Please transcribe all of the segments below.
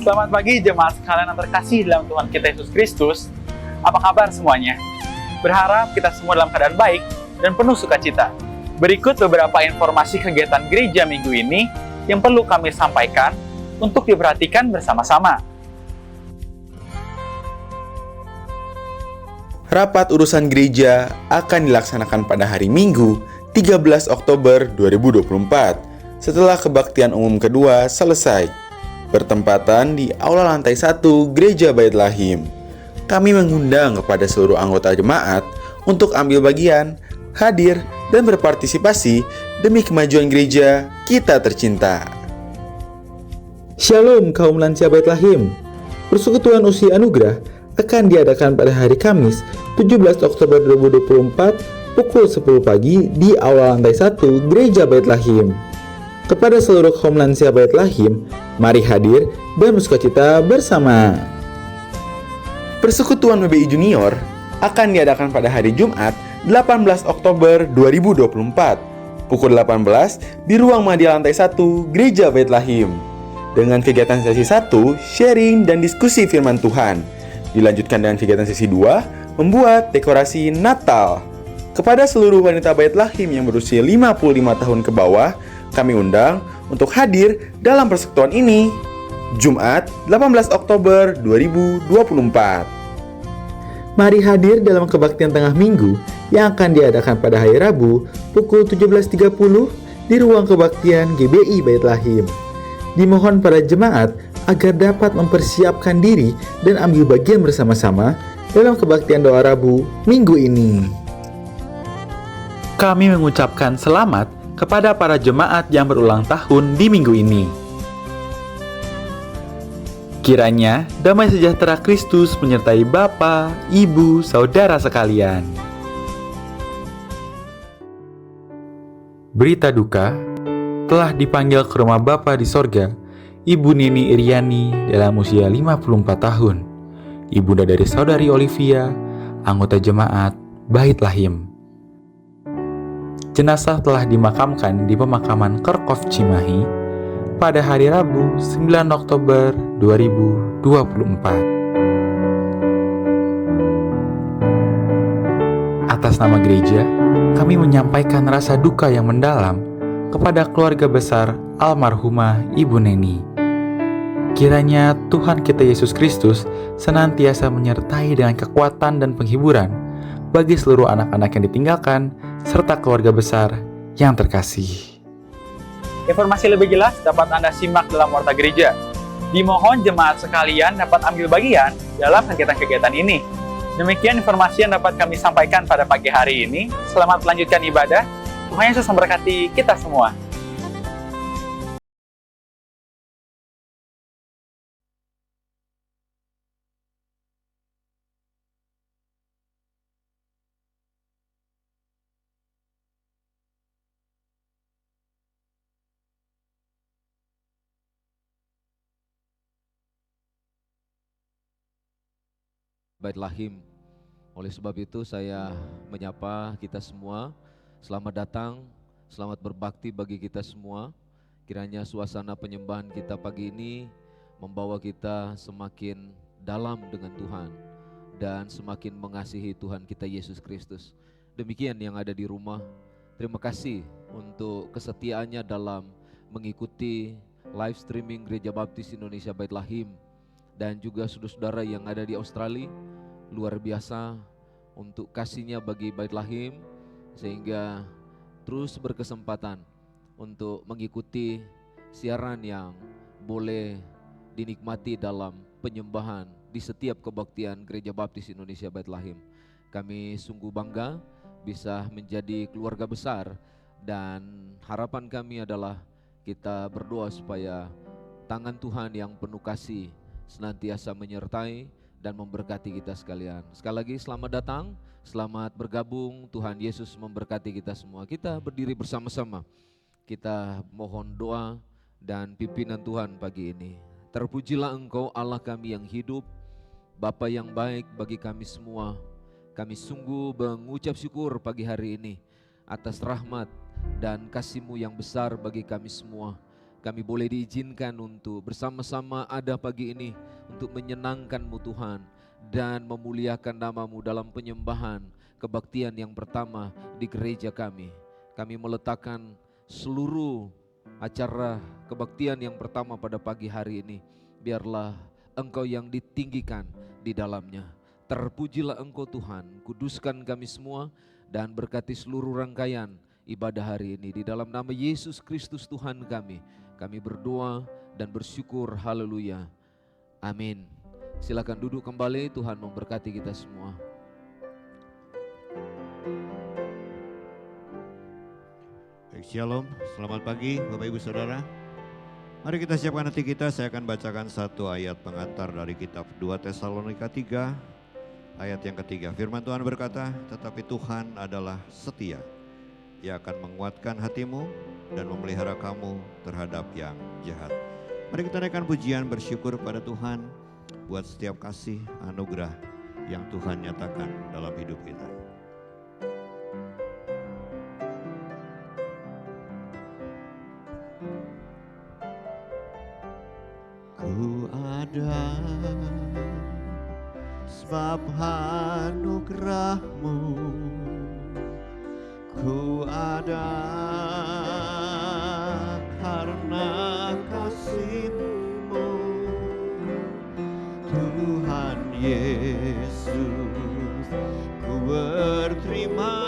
Selamat pagi jemaat sekalian yang terkasih dalam Tuhan kita Yesus Kristus. Apa kabar semuanya? Berharap kita semua dalam keadaan baik dan penuh sukacita. Berikut beberapa informasi kegiatan gereja minggu ini yang perlu kami sampaikan untuk diperhatikan bersama-sama. Rapat urusan gereja akan dilaksanakan pada hari Minggu, 13 Oktober 2024, setelah kebaktian umum kedua selesai. Bertempatan di Aula Lantai 1 Gereja Bait Lahim. Kami mengundang kepada seluruh anggota jemaat untuk ambil bagian, hadir, dan berpartisipasi demi kemajuan gereja kita tercinta. Shalom kaum lansia Bait Lahim. Persekutuan Usia Anugerah akan diadakan pada hari Kamis 17 Oktober 2024 pukul 10 pagi di Aula Lantai 1 Gereja Bait Lahim. Kepada seluruh kaum lansia Bait Lahim, mari hadir dan bersukacita bersama. Persekutuan PBI Junior akan diadakan pada hari Jumat 18 Oktober 2024 pukul 18 di ruang media lantai 1 Gereja Bait Lahim. Dengan kegiatan sesi 1, sharing dan diskusi firman Tuhan. Dilanjutkan dengan kegiatan sesi 2, membuat dekorasi Natal. Kepada seluruh wanita Bait Lahim yang berusia 55 tahun ke bawah, kami undang untuk hadir dalam persekutuan ini. Jumat 18 Oktober 2024. Mari hadir dalam kebaktian tengah minggu yang akan diadakan pada hari Rabu pukul 17.30 di ruang kebaktian GBI Bait Lahim. Dimohon para jemaat agar dapat mempersiapkan diri dan ambil bagian bersama-sama dalam kebaktian doa Rabu minggu ini. Kami mengucapkan selamat kepada para jemaat yang berulang tahun di minggu ini. Kiranya damai sejahtera Kristus menyertai Bapa, Ibu, Saudara sekalian. Berita duka, telah dipanggil ke rumah Bapa di sorga, Ibu Nini Iriani dalam usia 54 tahun. Ibunda dari Saudari Olivia, anggota jemaat Bait Lahim. Jenazah telah dimakamkan di pemakaman Kerkov Cimahi pada hari Rabu 9 Oktober 2024. Atas nama gereja, kami menyampaikan rasa duka yang mendalam kepada keluarga besar almarhumah Ibu Neni. Kiranya Tuhan kita Yesus Kristus senantiasa menyertai dengan kekuatan dan penghiburan bagi seluruh anak-anak yang ditinggalkan serta keluarga besar yang terkasih. Informasi lebih jelas dapat Anda simak dalam Warta Gereja. Dimohon jemaat sekalian dapat ambil bagian dalam kegiatan-kegiatan ini. Demikian informasi yang dapat kami sampaikan pada pagi hari ini. Selamat melanjutkan ibadah. Tuhan Yesus memberkati kita semua. Bait Lahim. Oleh sebab itu saya menyapa kita semua. Selamat datang, selamat berbakti bagi kita semua. Kiranya suasana penyembahan kita pagi ini membawa kita semakin dalam dengan Tuhan dan semakin mengasihi Tuhan kita Yesus Kristus. Demikian yang ada di rumah. Terima kasih untuk kesetiaannya dalam mengikuti live streaming Gereja Baptis Indonesia Bait Lahim. Dan juga saudara-saudara yang ada di Australia, luar biasa untuk kasihnya bagi Bait Lahim, sehingga terus berkesempatan untuk mengikuti siaran yang boleh dinikmati dalam penyembahan di setiap kebaktian Gereja Baptis Indonesia Bait Lahim. Kami sungguh bangga bisa menjadi keluarga besar, dan harapan kami adalah kita berdoa supaya tangan Tuhan yang penuh kasih senantiasa menyertai dan memberkati kita sekalian. Sekali lagi selamat datang, selamat bergabung. Tuhan Yesus memberkati kita semua. Kita berdiri bersama-sama. Kita mohon doa dan pimpinan Tuhan pagi ini. Terpujilah Engkau Allah kami yang hidup, Bapa yang baik bagi kami semua. Kami sungguh mengucap syukur pagi hari ini atas rahmat dan kasih-Mu yang besar bagi kami semua. Kami boleh diizinkan untuk bersama-sama ada pagi ini untuk menyenangkan-Mu Tuhan dan memuliakan nama-Mu dalam penyembahan kebaktian yang pertama di gereja kami. Kami meletakkan seluruh acara kebaktian yang pertama pada pagi hari ini. Biarlah Engkau yang ditinggikan di dalamnya. Terpujilah Engkau Tuhan, kuduskan kami semua dan berkati seluruh rangkaian ibadah hari ini. Di dalam nama Yesus Kristus Tuhan kami berdoa dan bersyukur. Haleluya. Amin. Silakan duduk kembali. Tuhan memberkati kita semua. Shalom, selamat pagi Bapak Ibu Saudara. Mari kita siapkan hati kita, saya akan bacakan satu ayat pengantar dari kitab 2 Tesalonika 3, ayat yang ketiga. Firman Tuhan berkata, tetapi Tuhan adalah setia. Ia akan menguatkan hatimu dan memelihara kamu terhadap yang jahat. Mari kita naikkan pujian bersyukur pada Tuhan buat setiap kasih anugerah yang Tuhan nyatakan dalam hidup kita. Ku ada sebab anugerah-Mu, ku ada karena kasih-Mu, Tuhan Yesus. Ku berterima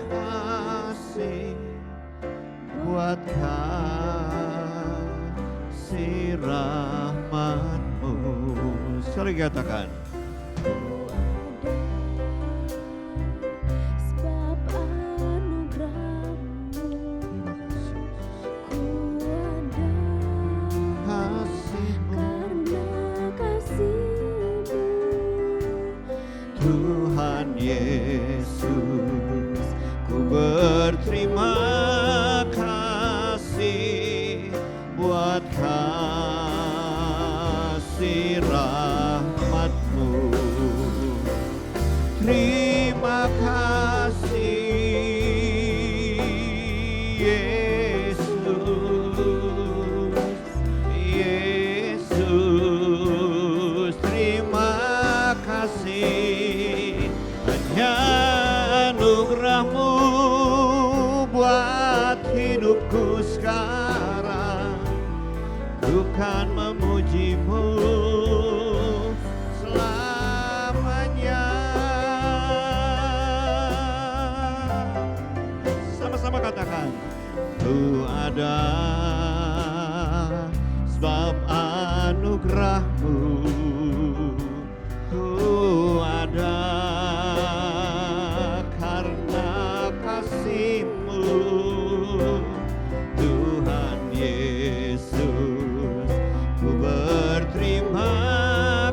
kasih buat kasih rahmat-Mu. Sekali katakan. Tuhan Yesus, ku berterima kasih buat kasih rahmat-Mu. Terima kasih Yesus, Yesus, terima kasih. Hanya anugerah-Mu buat hidupku sekarang. Ku kan memuji-Mu selamanya. Sama-sama katakan. Ku ada sebab anugerah-Mu, ku ada karena kasih-Mu, Tuhan Yesus. Ku berterima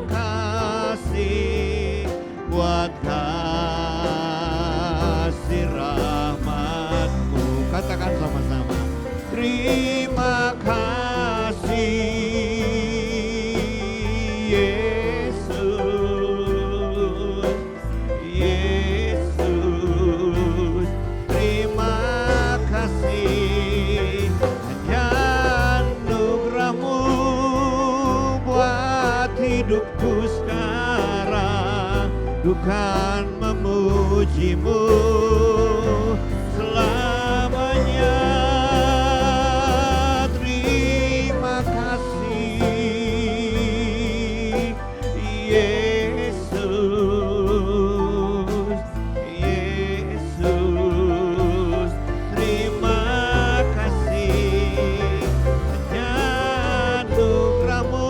kasih buat kasih rahmat-Mu. Katakan sama-sama. Terima kasih Yesus, Yesus, terima kasih. Hanya anugerah-Mu buat hidupku sekarang. Ku kan memuji-Mu selamanya. Terima kasih Yesus, Yesus, terima kasih. Hanya anugerah-Mu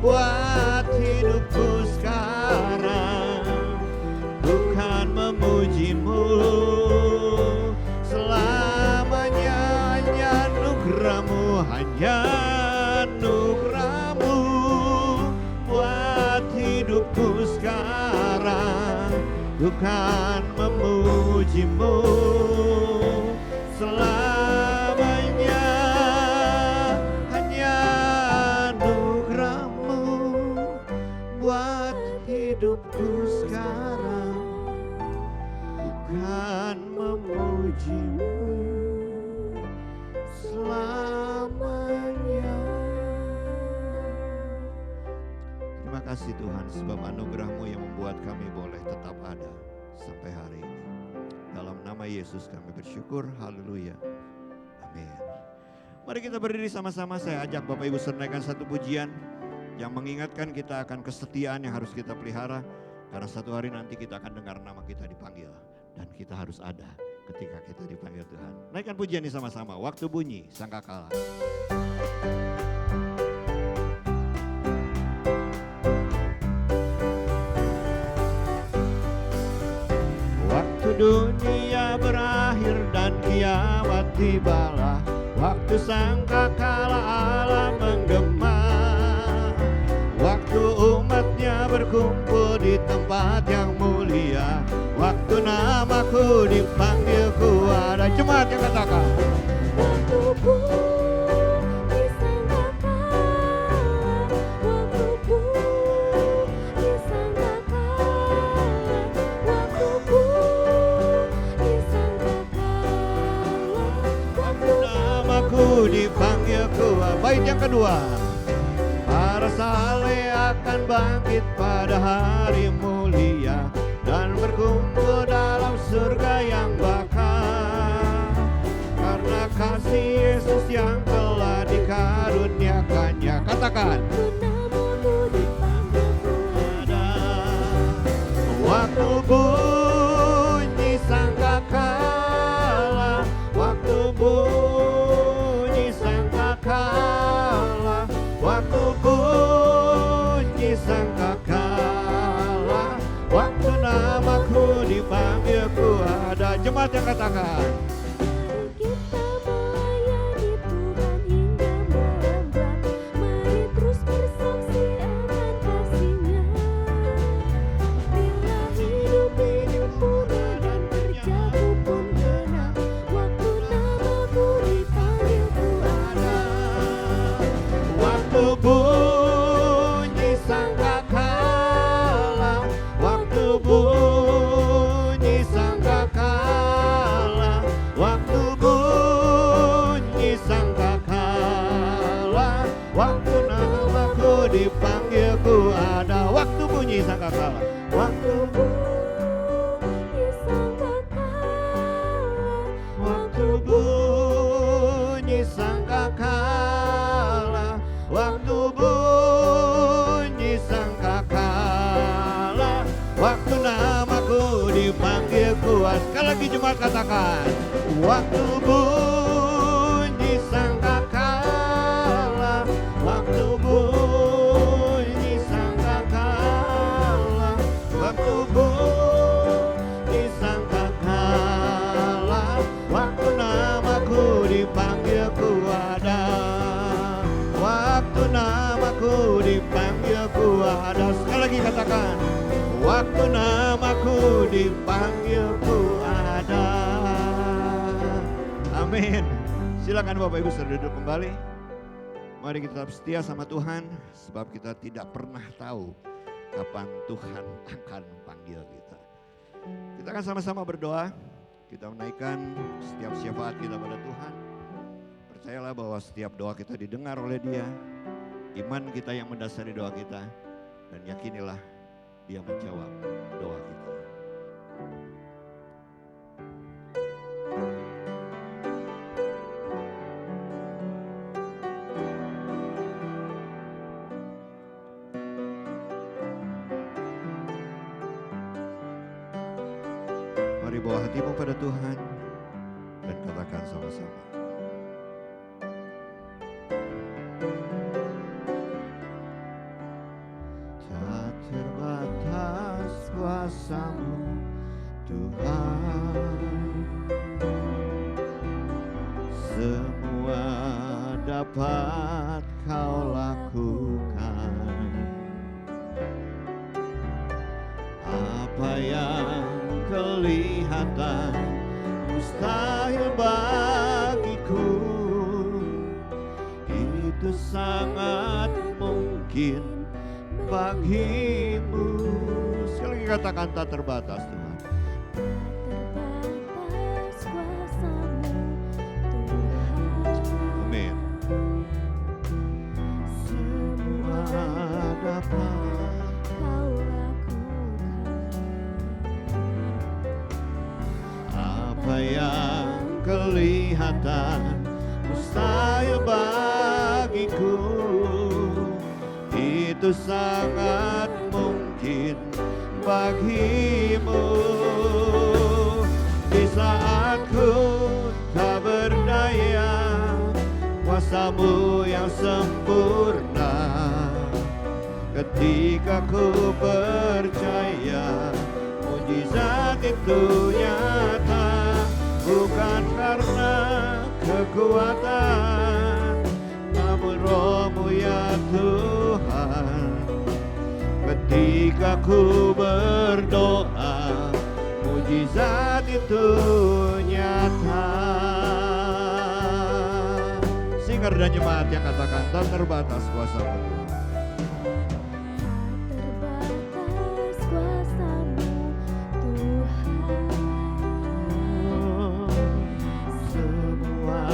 buat hidupku sekarang. Ku kan memuji-Mu selamanya. Hanya anugerah-Mu, hanya anugerah-Mu buat hidupku sekarang. Ku kan memuji-Mu selamanya. Hanya anugerah-Mu buat hidupku sekarang. Ku kan memuji-Mu selamanya. Terima kasih Tuhan sebab anugerah-Mu yang membuat kami boleh tetap ada sampai hari ini. Dalam nama Yesus kami bersyukur. Haleluya. Amin. Mari kita berdiri sama-sama. Saya ajak Bapak Ibu menaikkan satu pujian yang mengingatkan kita akan kesetiaan yang harus kita pelihara. Karena satu hari nanti kita akan dengar nama kita dipanggil. Dan kita harus ada ketika kita dipanggil Tuhan. Naikkan pujian ini sama-sama. Waktu bunyi sangkakala. Waktu dunia berakhir dan kiamat tibalah. waktu sangkakala Allah menggema, waktu umatnya berkumpul di tempat yang mulia, waktu namaku dipanggil ku ada. Jemaat yang katakan, Waktuku disangkakan, waktuku disangkakan, waktuku disangkakan, waktu namaku dipanggil ku. Bait yang kedua, para saleh akan bangkit pada hari mulia dan berkumpul dalam surga yang bakal, karena kasih Yesus yang telah dikaruniakannya. Katakan, namaku dipanggil ku ada waktu bunyi sangkakala, waktu bunyi sangkakala, waktu bunyi sangkakala, waktu namaku dipanggil ku ada. Jemaat yang katakan, Mari kita melayani Tuhan hingga melambat, mari terus bersaksi akan kasih-Nya. Bila hidup muda dan kerjaku pun genap, waktu namaku dipanggil ku ada. waktu bunyi sangkakala, waktu bunyi sangkakala, waktu bunyi sangkakala, waktu namaku dipanggil ku ada. Waktu bunyi sangkakala, waktu Bunyi sangkakala, waktu bunyi sangkakala, waktu bunyi sangkakala, waktu namaku dipanggil kuat. Sekali lagi jemaat katakan, waktu bunyi sangkakala, waktu bunyi sangkakala, waktu bunyi sangkakala, waktu namaku dipanggil ku ada, waktu namaku dipanggil ku ada. Sekali lagi katakan, waktu namaku dipanggil ku ada. Amin. Silakan Bapak Ibu saudara duduk kembali. Mari kita tetap setia sama Tuhan, sebab kita tidak pernah tahu kapan Tuhan akan panggil kita. Kita akan sama-sama berdoa. Kita menaikkan setiap syafaat kita pada Tuhan. Percayalah bahwa setiap doa kita didengar oleh Dia. Iman kita yang mendasari doa kita. Dan yakinilah Dia menjawab doa kita. Mari bawa hatimu pada Tuhan dan katakan sama-sama. Tak terbatas kuasa-Mu Tuhan, semua dapat Kau lakukan. Apa yang kelihatan mustahil bagiku, itu sangat mungkin bagimu. Sekali lagi katakan, tak terbatas Tuhan. terbatas kuasa-Mu Tuhan. Amin. Semua dapat Kau lakukan. apa yang kelihatan mustahil bagiku, itu sangat mungkin bagimu. Di saat ku tak berdaya, kuasa-Mu yang sempurna. Ketika ku percaya mujizat itu nyata, bukan karena kekuatan, namun Roh-Mu ya Tuhan. Ketika ku berdoa, mujizat itu nyata. Singer dan jemaat yang katakan tak terbatas kuasa-Mu Tuhan. terbatas kuasa-Mu Tuhan. Semua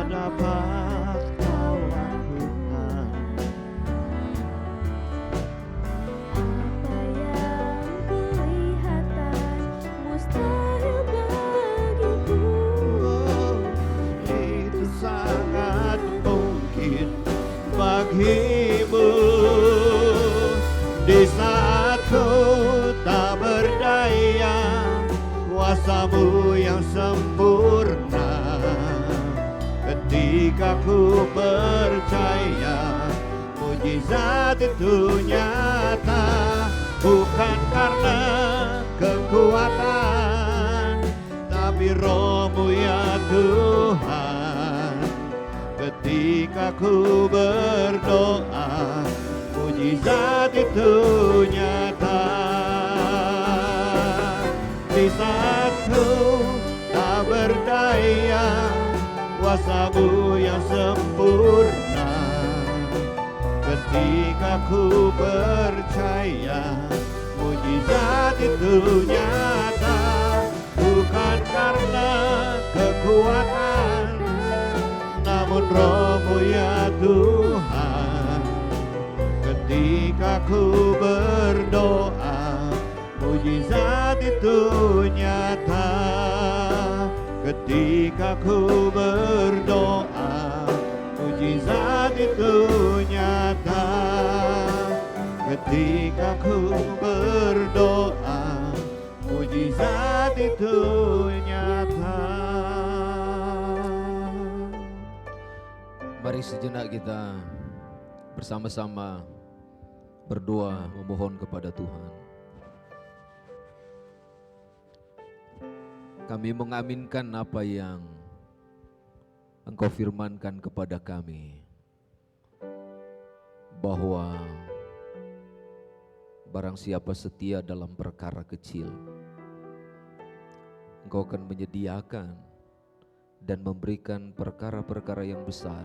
dapat Kau lakukan. Apa yang kelihatan mustahil bagiku, Itu sangat mungkin bagimu. Di saat ku tak berdaya, kuasa-Mu yang sempurna. Ketika ku percaya, mujizat itu nyata. Bukan karena kekuatan, tapi Roh-Mu ya Tuhan. Ketika ku berdoa, mujizat itu nyata. Di saat ku tak berdaya, kuasa-Mu yang sempurna. Ketika ku percaya, mujizat itu nyata. Bukan karena kekuatan, namun Roh-Mu ya Tuhan. Ketika ku berdoa, mujizat itu nyata. Ketika ku berdoa, mujizat itu nyata. Ketika ku berdoa, mujizat itu nyata. Mari sejenak kita bersama-sama berdoa memohon kepada Tuhan. Kami mengaminkan apa yang Engkau firmankan kepada kami, bahwa barang siapa setia dalam perkara kecil, Engkau akan menyediakan dan memberikan perkara-perkara yang besar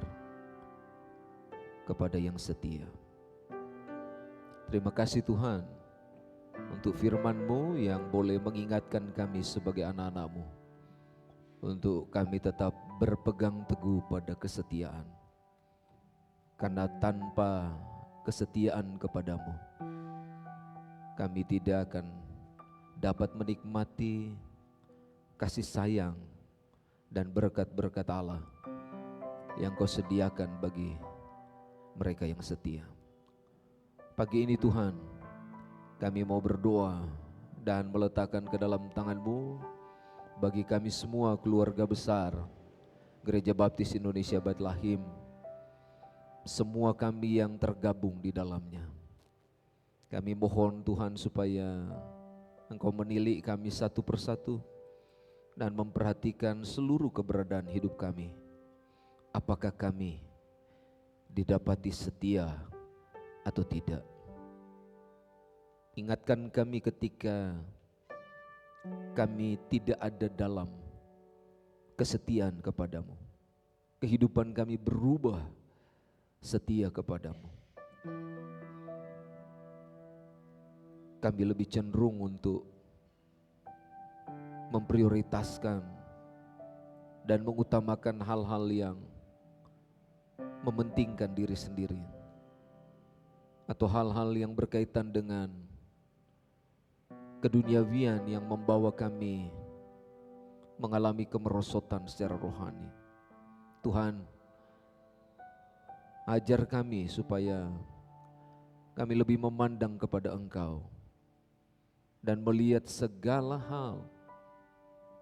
kepada yang setia. Terima kasih Tuhan untuk firman-Mu yang boleh mengingatkan kami sebagai anak-anak-Mu, untuk kami tetap berpegang teguh pada kesetiaan. Karena tanpa kesetiaan kepadamu, kami tidak akan dapat menikmati kasih sayang dan berkat-berkat Allah yang Kau sediakan bagi mereka yang setia. Pagi ini Tuhan, kami mau berdoa dan meletakkan ke dalam tangan-Mu bagi kami semua keluarga besar Gereja Baptis Indonesia Bethlehem, semua kami yang tergabung di dalamnya. Kami mohon Tuhan supaya Engkau menilik kami satu persatu dan memperhatikan seluruh keberadaan hidup kami. Apakah kami didapati setia atau tidak? Ingatkan kami ketika kami tidak ada dalam kesetiaan kepadamu. Kehidupan kami berubah setia kepadamu. Kami lebih cenderung untuk memprioritaskan dan mengutamakan hal-hal yang mementingkan diri sendiri, atau hal-hal yang berkaitan dengan keduniawian yang membawa kami mengalami kemerosotan secara rohani. Tuhan, ajar kami supaya kami lebih memandang kepada Engkau dan melihat segala hal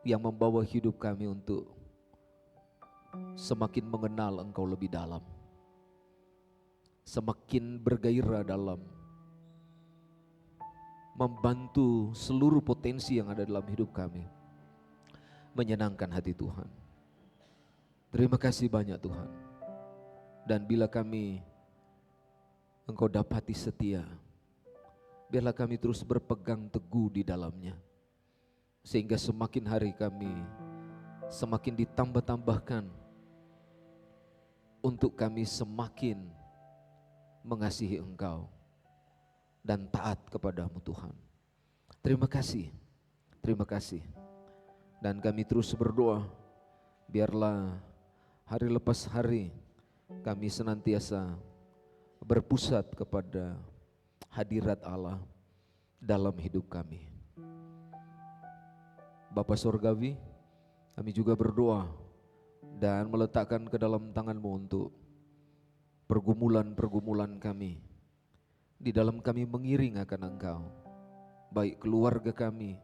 yang membawa hidup kami untuk semakin mengenal Engkau lebih dalam, semakin bergairah dalam membantu seluruh potensi yang ada dalam hidup kami, menyenangkan hati Tuhan. Terima kasih banyak Tuhan. Dan bila kami Engkau dapati setia, biarlah kami terus berpegang teguh di dalamnya. Sehingga semakin hari kami semakin ditambah-tambahkan untuk kami semakin mengasihi Engkau dan taat kepadamu Tuhan. Terima kasih, terima kasih. Dan kami terus berdoa, biarlah hari lepas hari kami senantiasa berpusat kepada hadirat Allah dalam hidup kami. Bapa Surgawi, kami juga berdoa dan meletakkan ke dalam tangan-Mu untuk pergumulan-pergumulan kami, di dalam kami mengiring akan Engkau, baik keluarga kami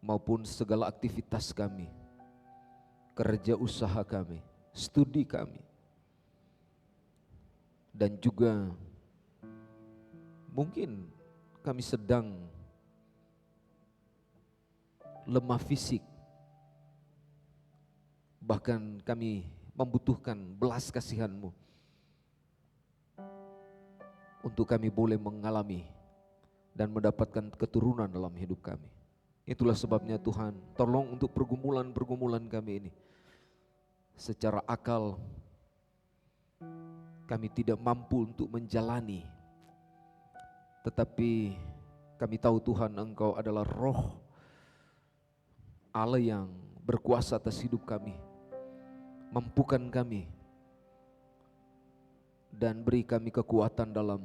maupun segala aktivitas kami, kerja usaha kami, studi kami, dan juga mungkin kami sedang lemah fisik, bahkan kami membutuhkan belas kasihan-Mu untuk kami boleh mengalami dan mendapatkan keturunan dalam hidup kami. Itulah sebabnya Tuhan, tolong untuk pergumulan-pergumulan kami ini, secara akal kami tidak mampu untuk menjalani, tetapi kami tahu Tuhan, Engkau adalah Roh Allah yang berkuasa atas hidup kami. Mampukan kami dan beri kami kekuatan dalam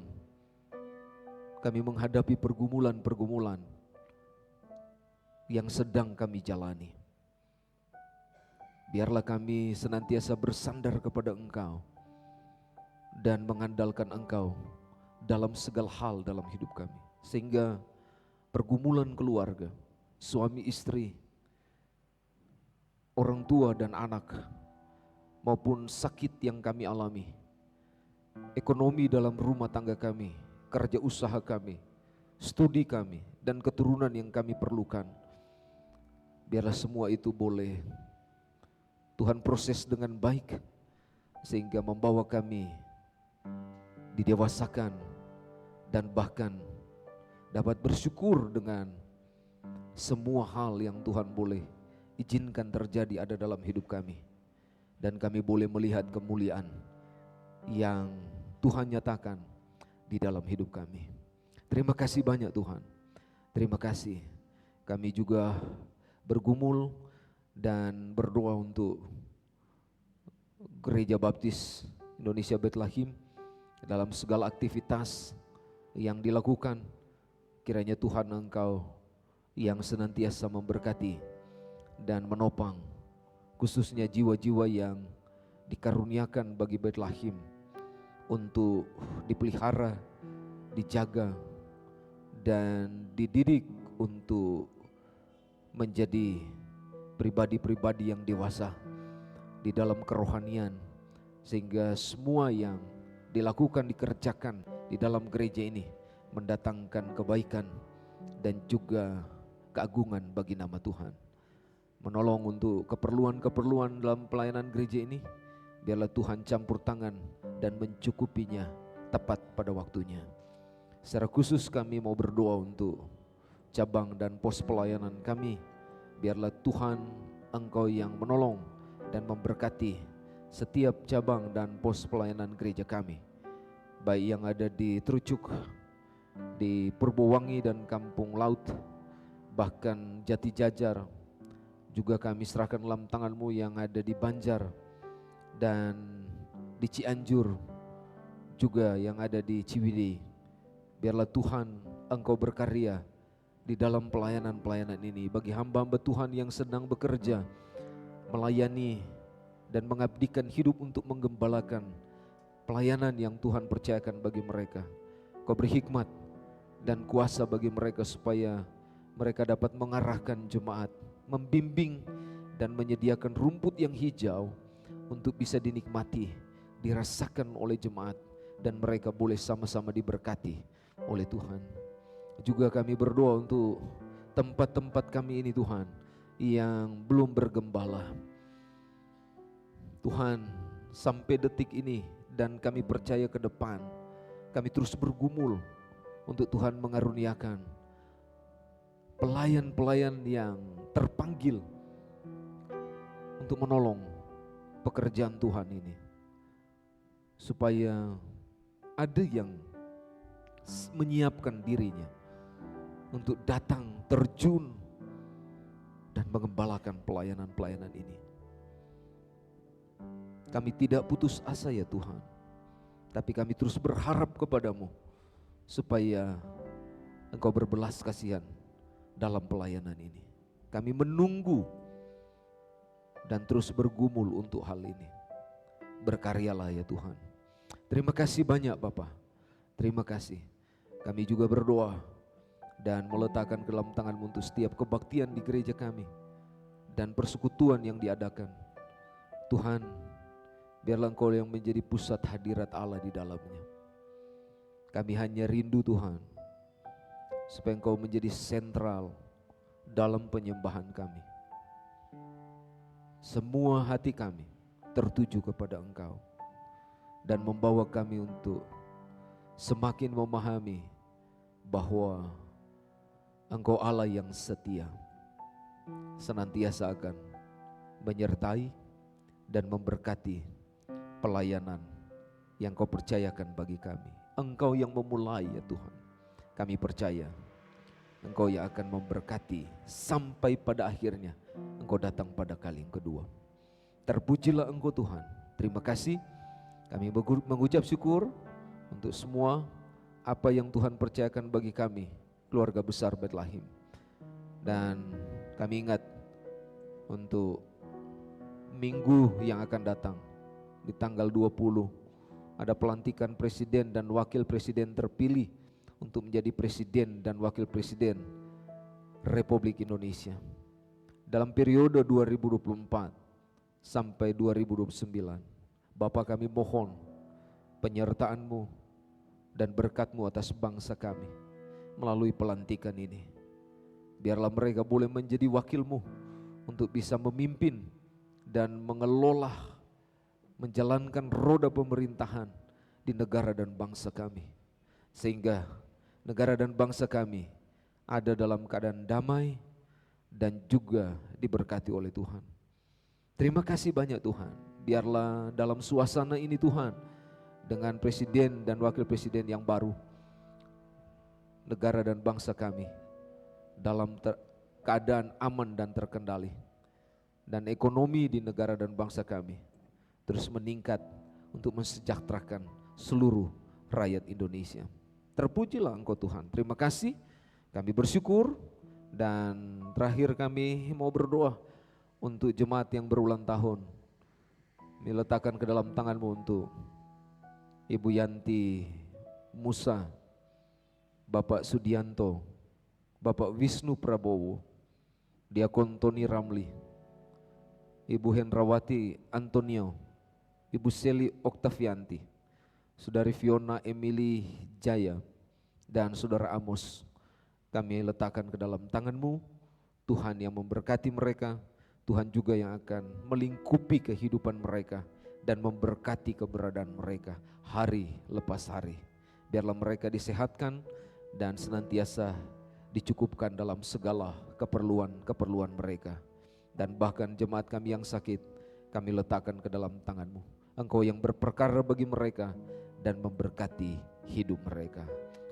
kami menghadapi pergumulan-pergumulan yang sedang kami jalani. Biarlah kami senantiasa bersandar kepada Engkau dan mengandalkan Engkau dalam segala hal dalam hidup kami. Sehingga pergumulan keluarga, suami istri, orang tua dan anak, maupun sakit yang kami alami, ekonomi dalam rumah tangga kami, kerja usaha kami, studi kami, dan keturunan yang kami perlukan, biarlah semua itu boleh Tuhan proses dengan baik, sehingga membawa kami didewasakan dan bahkan dapat bersyukur dengan semua hal yang Tuhan boleh izinkan terjadi ada dalam hidup kami, dan kami boleh melihat kemuliaan yang Tuhan nyatakan di dalam hidup kami. Terima kasih banyak Tuhan. Terima kasih. Kami juga bergumul dan berdoa untuk Gereja Baptis Indonesia Bethlehem dalam segala aktivitas yang dilakukan. Kiranya Tuhan Engkau yang senantiasa memberkati dan menopang, khususnya jiwa-jiwa yang dikaruniakan bagi Bethlehem untuk dipelihara, dijaga, dan dididik untuk menjadi pribadi-pribadi yang dewasa di dalam kerohanian, sehingga semua yang dilakukan, dikerjakan di dalam gereja ini mendatangkan kebaikan dan juga keagungan bagi nama Tuhan. Menolong untuk keperluan-keperluan dalam pelayanan gereja ini, biarlah Tuhan campur tangan dan mencukupinya tepat pada waktunya. Secara khusus kami mau berdoa untuk cabang dan pos pelayanan kami. Biarlah Tuhan Engkau yang menolong dan memberkati setiap cabang dan pos pelayanan gereja kami, baik yang ada di Trucuk, di Purbowangi dan Kampung Laut, bahkan Jati Jajar. Juga kami serahkan dalam tangan-Mu yang ada di Banjar dan di Cianjur, juga yang ada di Ciwidey. Biarlah Tuhan Engkau berkarya di dalam pelayanan-pelayanan ini bagi hamba-hamba Tuhan yang sedang bekerja, melayani dan mengabdikan hidup untuk menggembalakan pelayanan yang Tuhan percayakan bagi mereka. Kau beri hikmat dan kuasa bagi mereka supaya mereka dapat mengarahkan jemaat, membimbing dan menyediakan rumput yang hijau untuk bisa dinikmati, dirasakan oleh jemaat, dan mereka boleh sama-sama diberkati oleh Tuhan. Juga kami berdoa untuk tempat-tempat kami ini Tuhan yang belum bergembala. Tuhan, sampai detik ini dan kami percaya ke depan, kami terus bergumul untuk Tuhan mengaruniakan pelayan-pelayan yang terpanggil untuk menolong pekerjaan Tuhan ini, supaya ada yang menyiapkan dirinya untuk datang terjun dan mengembalakan pelayanan-pelayanan ini. Kami tidak putus asa ya Tuhan, tapi kami terus berharap kepadamu supaya Engkau berbelas kasihan dalam pelayanan ini. Kami menunggu dan terus bergumul untuk hal ini. Berkaryalah ya Tuhan. Terima kasih banyak Bapa. Terima kasih. Kami juga berdoa dan meletakkan ke dalam tangan-Mu untuk setiap kebaktian di gereja kami dan persekutuan yang diadakan. Tuhan, biarlah Engkau yang menjadi pusat hadirat Allah di dalamnya. Kami hanya rindu Tuhan, supaya Engkau menjadi sentral dalam penyembahan kami. Semua hati kami tertuju kepada Engkau dan membawa kami untuk semakin memahami bahwa Engkau Allah yang setia, senantiasa akan menyertai dan memberkati pelayanan yang Kau percayakan bagi kami. Engkau yang memulai ya Tuhan. Kami percaya Engkau yang akan memberkati sampai pada akhirnya Engkau datang pada kali yang kedua. Terpujilah Engkau Tuhan. Terima kasih. Kami mengucap syukur untuk semua apa yang Tuhan percayakan bagi kami, keluarga besar Bethlehem. Dan kami ingat untuk minggu yang akan datang, di tanggal 20 ada pelantikan presiden dan wakil presiden terpilih untuk menjadi presiden dan wakil presiden Republik Indonesia dalam periode 2024 sampai 2029. Bapa, kami mohon penyertaan-Mu dan berkat-Mu atas bangsa kami melalui pelantikan ini. Biarlah mereka boleh menjadi wakil-Mu untuk bisa memimpin dan mengelola, menjalankan roda pemerintahan di negara dan bangsa kami, sehingga negara dan bangsa kami ada dalam keadaan damai dan juga diberkati oleh Tuhan. Terima kasih banyak Tuhan. Biarlah dalam suasana ini Tuhan, dengan presiden dan wakil presiden yang baru, negara dan bangsa kami dalam keadaan aman dan terkendali, dan ekonomi di negara dan bangsa kami terus meningkat untuk mensejahterakan seluruh rakyat Indonesia. Terpujilah Engkau Tuhan. Terima kasih, kami bersyukur. Dan terakhir kami mau berdoa untuk jemaat yang berulang tahun. Diletakkan ke dalam tangan-Mu untuk Ibu Yanti Musa, Bapak Sudianto, Bapak Wisnu Prabowo, Diakon Tony Ramli, Ibu Hendrawati Antonio, Ibu Seli Oktavianti, Saudari Fiona Emily Jaya, dan Saudara Amos. Kami letakkan ke dalam tangan-Mu, Tuhan yang memberkati mereka, Tuhan juga yang akan melingkupi kehidupan mereka dan memberkati keberadaan mereka hari lepas hari. Biarlah mereka disehatkan dan senantiasa dicukupkan dalam segala keperluan-keperluan mereka. Dan bahkan jemaat kami yang sakit, kami letakkan ke dalam tangan-Mu. Engkau yang berperkara bagi mereka dan memberkati hidup mereka.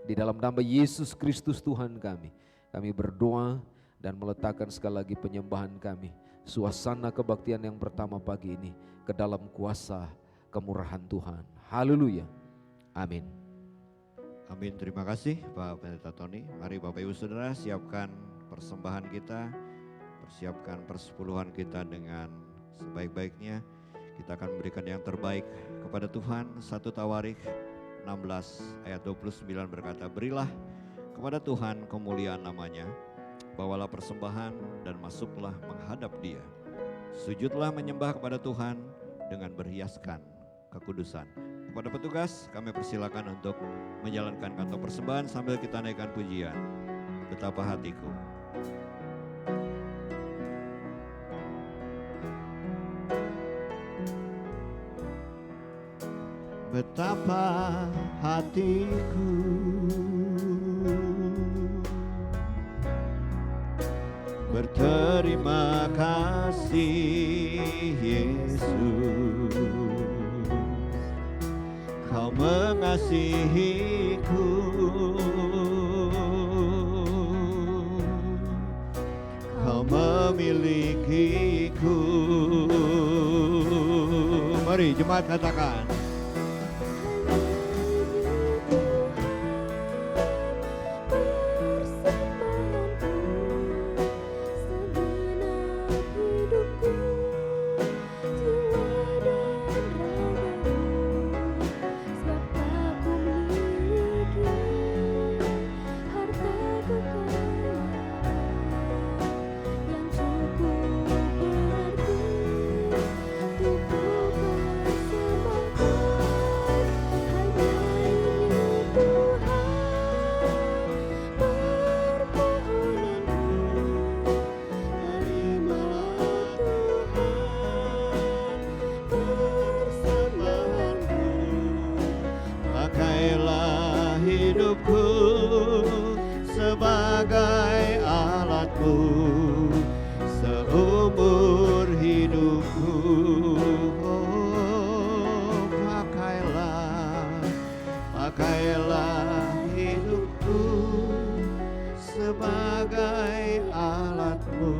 Di dalam nama Yesus Kristus Tuhan kami berdoa dan meletakkan sekali lagi penyembahan kami, suasana kebaktian yang pertama pagi ini ke dalam kuasa kemurahan Tuhan. Haleluya. Amin. Amin, terima kasih Pak Pendeta Tony. Mari Bapak Ibu Saudara siapkan persembahan kita, persiapkan persepuluhan kita dengan sebaik-baiknya. Kita akan memberikan yang terbaik kepada Tuhan. 1 Tawarikh 16 ayat 29 berkata, berilah kepada Tuhan kemuliaan namanya, bawalah persembahan dan masuklah menghadap Dia. Sujudlah menyembah kepada Tuhan dengan berhiaskan kekudusan. Kepada petugas kami persilakan untuk menjalankan kantong persembahan sambil kita naikkan pujian. Betapa hatiku. betapa hatiku berterima kasih Yesus, Kau mengasihiku, Kau memilikiku. Mari jemaat katakan, pakailah hidupku sebagai alatmu seumur hidupku. Oh, pakailah hidupku sebagai alatmu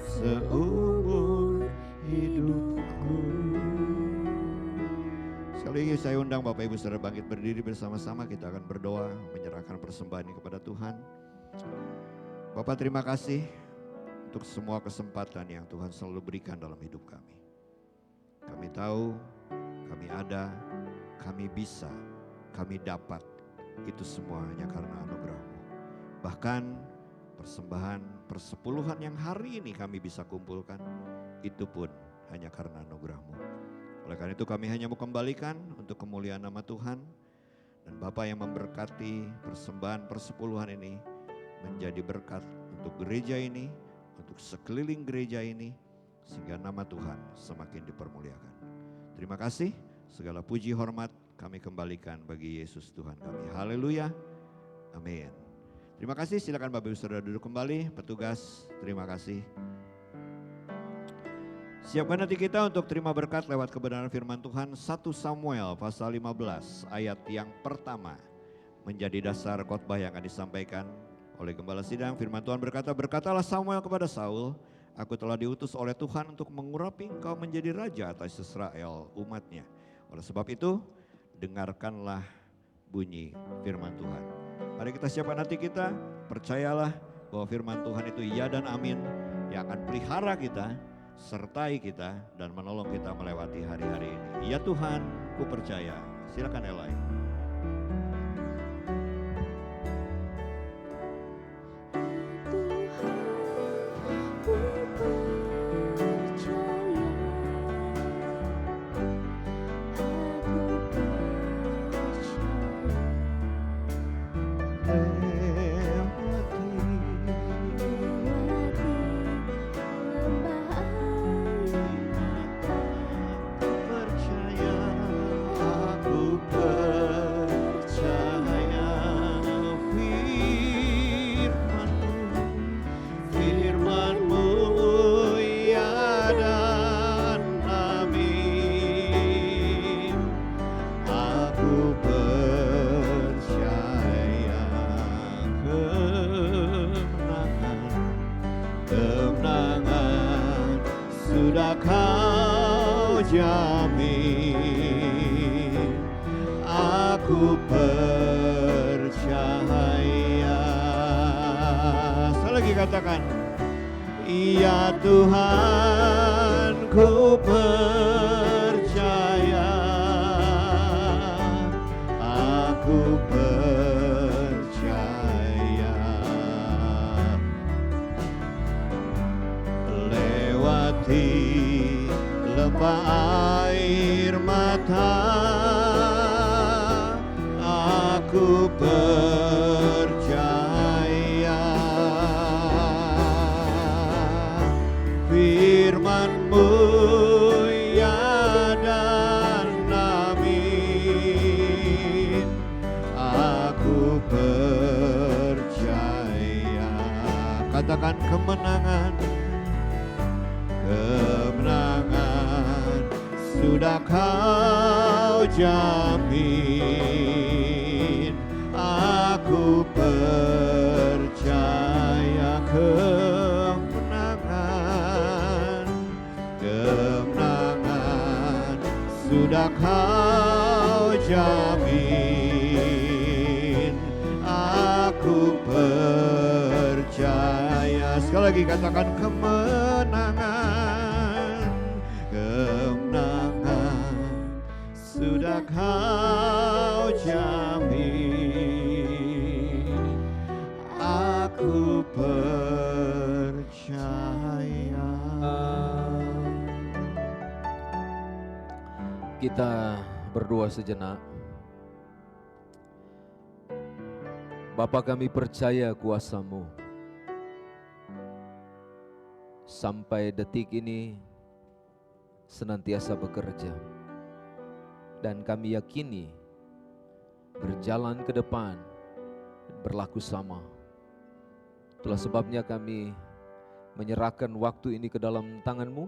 seumur hidupku. Sekali lagi saya undang Bapak Ibu Saudara bangkit berdiri bersama-sama, kita akan berdoa menyerahkan persembahan ini kepada Tuhan. Bapak, terima kasih untuk semua kesempatan yang Tuhan selalu berikan dalam hidup kami. Kami tahu, kami ada, kami bisa, kami dapat, itu semua hanya karena anugerah-Mu. Bahkan persembahan persepuluhan yang hari ini kami bisa kumpulkan, itu pun hanya karena anugerah-Mu. Oleh karena itu kami hanya mau kembalikan untuk kemuliaan nama Tuhan. Dan Bapa yang memberkati persembahan persepuluhan ini menjadi berkat untuk gereja ini, untuk sekeliling gereja ini, sehingga nama Tuhan semakin dipermuliakan. Terima kasih, segala puji hormat kami kembalikan bagi Yesus Tuhan kami. Haleluya, amin. Terima kasih, silakan Bapak Ibu Saudara duduk kembali. Petugas, terima kasih. Siapkan hati kita untuk terima berkat lewat kebenaran firman Tuhan. 1 Samuel pasal 15 ayat yang pertama menjadi dasar khotbah yang akan disampaikan oleh Gembala Sidang. Firman Tuhan berkata, berkatalah Samuel kepada Saul, aku telah diutus oleh Tuhan untuk mengurapi engkau menjadi raja atas Israel umatnya. Oleh sebab itu, dengarkanlah bunyi firman Tuhan. Mari kita siapkan hati kita, percayalah bahwa firman Tuhan itu ya dan amin yang akan pelihara kita, sertai kita dan menolong kita melewati hari-hari ini. Ya Tuhan, ku percaya. Silakan Elai. Sudah kau jamin, aku percaya. Sekali lagi katakan, iya Tuhan, ku percaya, aku percaya. Lewati lembah air mata, aku percaya. Firman-Mu ya dan amin, katakan kemenangan. Kemenangan sudah kau jamin. Aku percaya kemenangan. Kemenangan sudah kau jamin. Aku percaya. Sekali lagi katakan kemenangan. Kemenangan sudah kau jamin. Aku percaya. Kita berdoa sejenak. Bapa, kami percaya kuasa-Mu. Sampai detik ini senantiasa bekerja. Dan kami yakini berjalan ke depan berlaku sama. Itulah sebabnya kami menyerahkan waktu ini ke dalam tangan-Mu.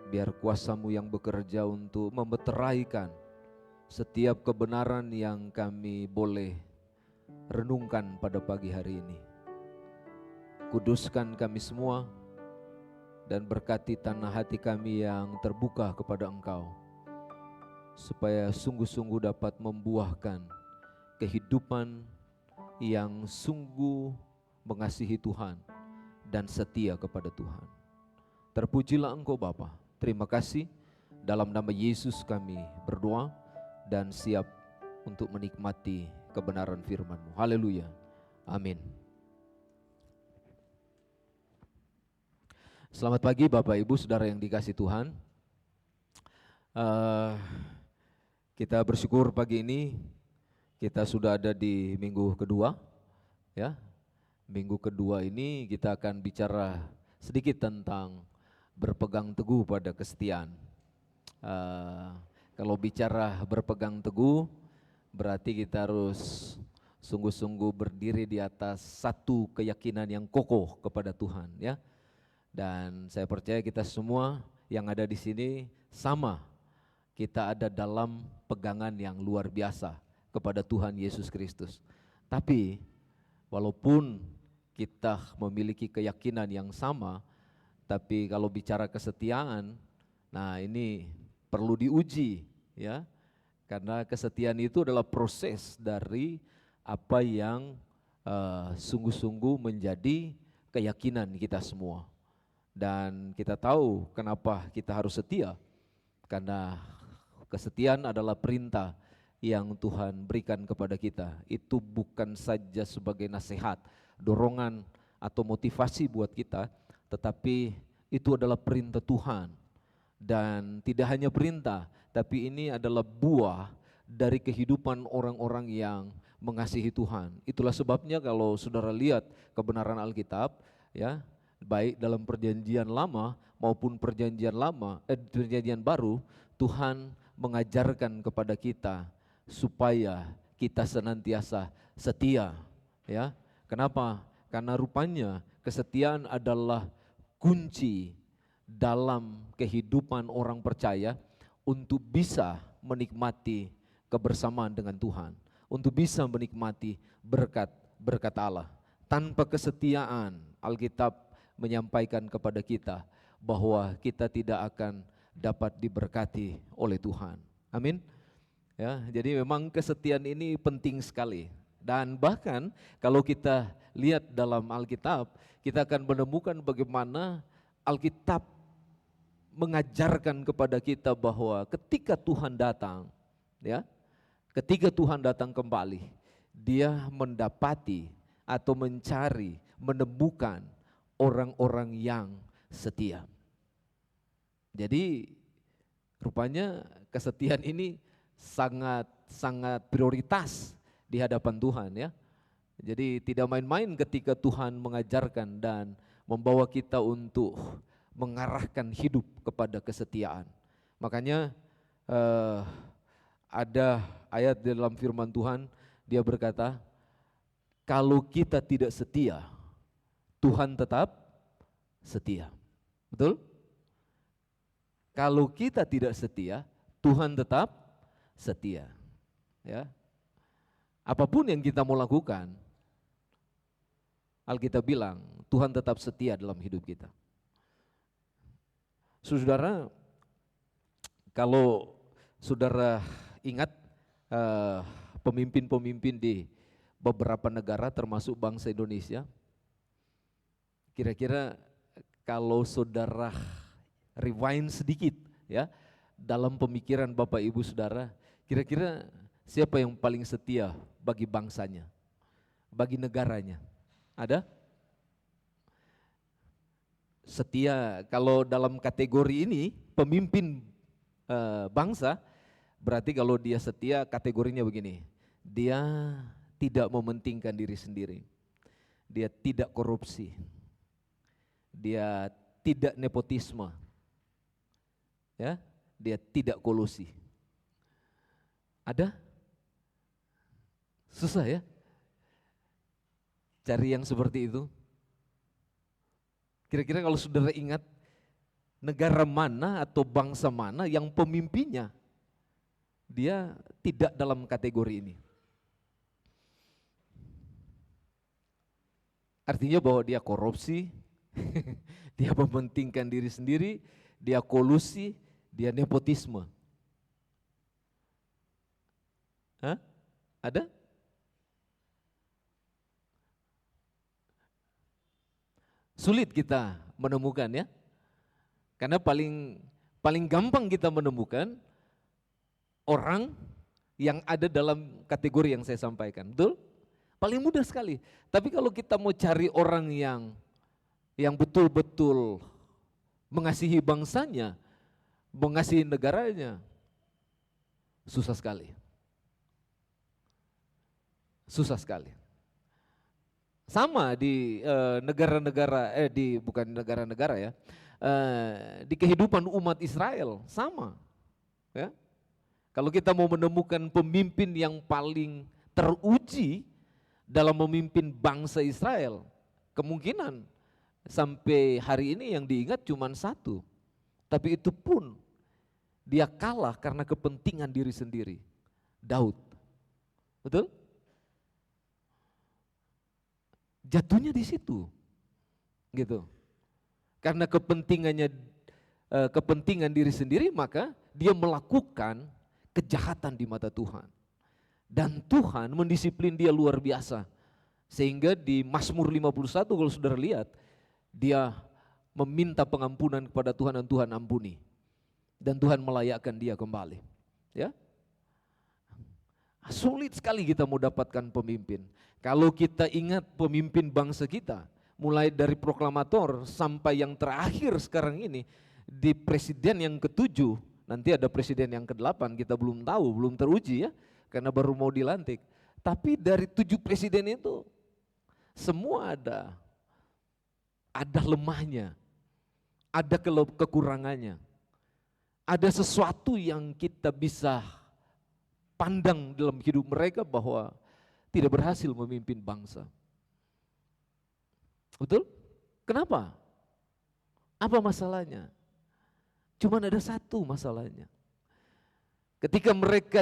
Biar kuasa-Mu yang bekerja untuk memeteraikan setiap kebenaran yang kami boleh renungkan pada pagi hari ini. Kuduskan kami semua dan berkati tanah hati kami yang terbuka kepada Engkau, supaya sungguh-sungguh dapat membuahkan kehidupan yang sungguh mengasihi Tuhan dan setia kepada Tuhan. Terpujilah Engkau Bapa. Terima kasih, dalam nama Yesus kami berdoa dan siap untuk menikmati kebenaran firman-Mu. Haleluya. Amin. Selamat pagi Bapak Ibu Saudara yang dikasihi Tuhan. Kita bersyukur pagi ini kita sudah ada di minggu kedua. Ya, minggu kedua ini kita akan bicara sedikit tentang berpegang teguh pada kesetiaan. Kalau bicara berpegang teguh, berarti kita harus sungguh-sungguh berdiri di atas satu keyakinan yang kokoh kepada Tuhan, ya. Dan saya percaya kita semua yang ada di sini sama, kita ada dalam pegangan yang luar biasa kepada Tuhan Yesus Kristus. Tapi walaupun kita memiliki keyakinan yang sama, tapi kalau bicara kesetiaan, nah ini perlu diuji, ya. Karena kesetiaan itu adalah proses dari apa yang sungguh-sungguh menjadi keyakinan kita semua. Dan kita tahu kenapa kita harus setia, karena kesetiaan adalah perintah yang Tuhan berikan kepada kita. Itu bukan saja sebagai nasihat, dorongan atau motivasi buat kita, tetapi itu adalah perintah Tuhan. Dan tidak hanya perintah, tapi ini adalah buah dari kehidupan orang-orang yang mengasihi Tuhan. Itulah sebabnya kalau saudara lihat kebenaran Alkitab, ya, baik dalam perjanjian lama maupun perjanjian baru, Tuhan mengajarkan kepada kita supaya kita senantiasa setia, ya. Kenapa? Karena rupanya kesetiaan adalah kunci dalam kehidupan orang percaya untuk bisa menikmati kebersamaan dengan Tuhan, untuk bisa menikmati berkat Allah. Tanpa kesetiaan, Alkitab menyampaikan kepada kita bahwa kita tidak akan dapat diberkati oleh Tuhan. Amin. Ya, jadi memang kesetiaan ini penting sekali. Dan bahkan kalau kita lihat dalam Alkitab, kita akan menemukan bagaimana Alkitab mengajarkan kepada kita bahwa ketika Tuhan datang, ya, ketika Tuhan datang kembali, Dia mendapati atau mencari, menemukan orang-orang yang setia. Jadi rupanya kesetiaan ini sangat prioritas di hadapan Tuhan, ya. Jadi tidak main-main ketika Tuhan mengajarkan dan membawa kita untuk mengarahkan hidup kepada kesetiaan. Makanya ada ayat di dalam firman Tuhan, Dia berkata, kalau kita tidak setia, Tuhan tetap setia. Betul? Kalau kita tidak setia, Tuhan tetap setia. Ya. Apapun yang kita mau lakukan, Alkitab bilang Tuhan tetap setia dalam hidup kita. Saudara, kalau saudara ingat pemimpin-pemimpin di beberapa negara termasuk bangsa Indonesia, kira-kira kalau saudara rewind sedikit ya dalam pemikiran Bapak Ibu Saudara, kira-kira siapa yang paling setia bagi bangsanya, bagi negaranya? Ada? Setia kalau dalam kategori ini pemimpin bangsa, berarti kalau dia setia kategorinya begini, dia tidak mementingkan diri sendiri, dia tidak korupsi, dia tidak nepotisme, ya, dia tidak kolusi. Ada? Susah ya cari yang seperti itu. Kira-kira kalau saudara ingat negara mana atau bangsa mana yang pemimpinnya dia tidak dalam kategori ini. Artinya bahwa dia korupsi, dia mementingkan diri sendiri, dia kolusi, dia nepotisme. Hah? Ada? Sulit kita menemukan ya. Karena paling gampang kita menemukan orang yang ada dalam kategori yang saya sampaikan. Betul? Paling mudah sekali. Tapi kalau kita mau cari orang yang betul-betul mengasihi bangsanya, mengasihi negaranya, susah sekali. Susah sekali. Sama di negara-negara, bukan negara-negara ya, di kehidupan umat Israel sama. Ya. Kalau kita mau menemukan pemimpin yang paling teruji dalam memimpin bangsa Israel, kemungkinan sampai hari ini yang diingat cuma satu. Tapi itu pun dia kalah karena kepentingan diri sendiri, Daud. Betul? Jatuhnya di situ, gitu. Karena kepentingan diri sendiri, maka dia melakukan kejahatan di mata Tuhan. Dan Tuhan mendisiplin dia luar biasa. Sehingga di Mazmur 51 kalau saudara lihat, dia meminta pengampunan kepada Tuhan dan Tuhan ampuni. Dan Tuhan melayakkan dia kembali. Ya. Sulit sekali kita mau dapatkan pemimpin. Kalau kita ingat pemimpin bangsa kita, mulai dari proklamator sampai yang terakhir sekarang ini, di presiden yang ke-7, nanti ada presiden yang ke-8, kita belum tahu, belum teruji ya, karena baru mau dilantik. Tapi dari 7 presiden itu, semua ada lemahnya, ada kekurangannya, ada sesuatu yang kita bisa pandang dalam hidup mereka bahwa tidak berhasil memimpin bangsa. Betul? Kenapa? Apa masalahnya? Cuman ada satu masalahnya. Ketika mereka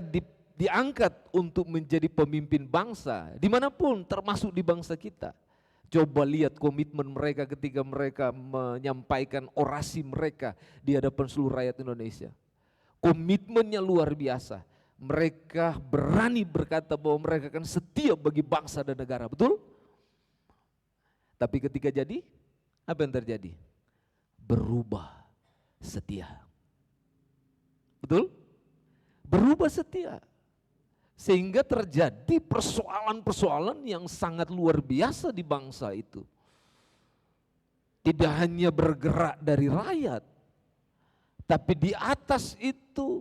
diangkat untuk menjadi pemimpin bangsa, dimanapun termasuk di bangsa kita, coba lihat komitmen mereka ketika mereka menyampaikan orasi mereka di hadapan seluruh rakyat Indonesia. Komitmennya luar biasa. Mereka berani berkata bahwa mereka akan setia bagi bangsa dan negara, betul? Tapi ketika jadi, apa yang terjadi? Berubah setia. Betul? Berubah setia. Sehingga terjadi persoalan-persoalan yang sangat luar biasa di bangsa itu. Tidak hanya bergerak dari rakyat, tapi di atas itu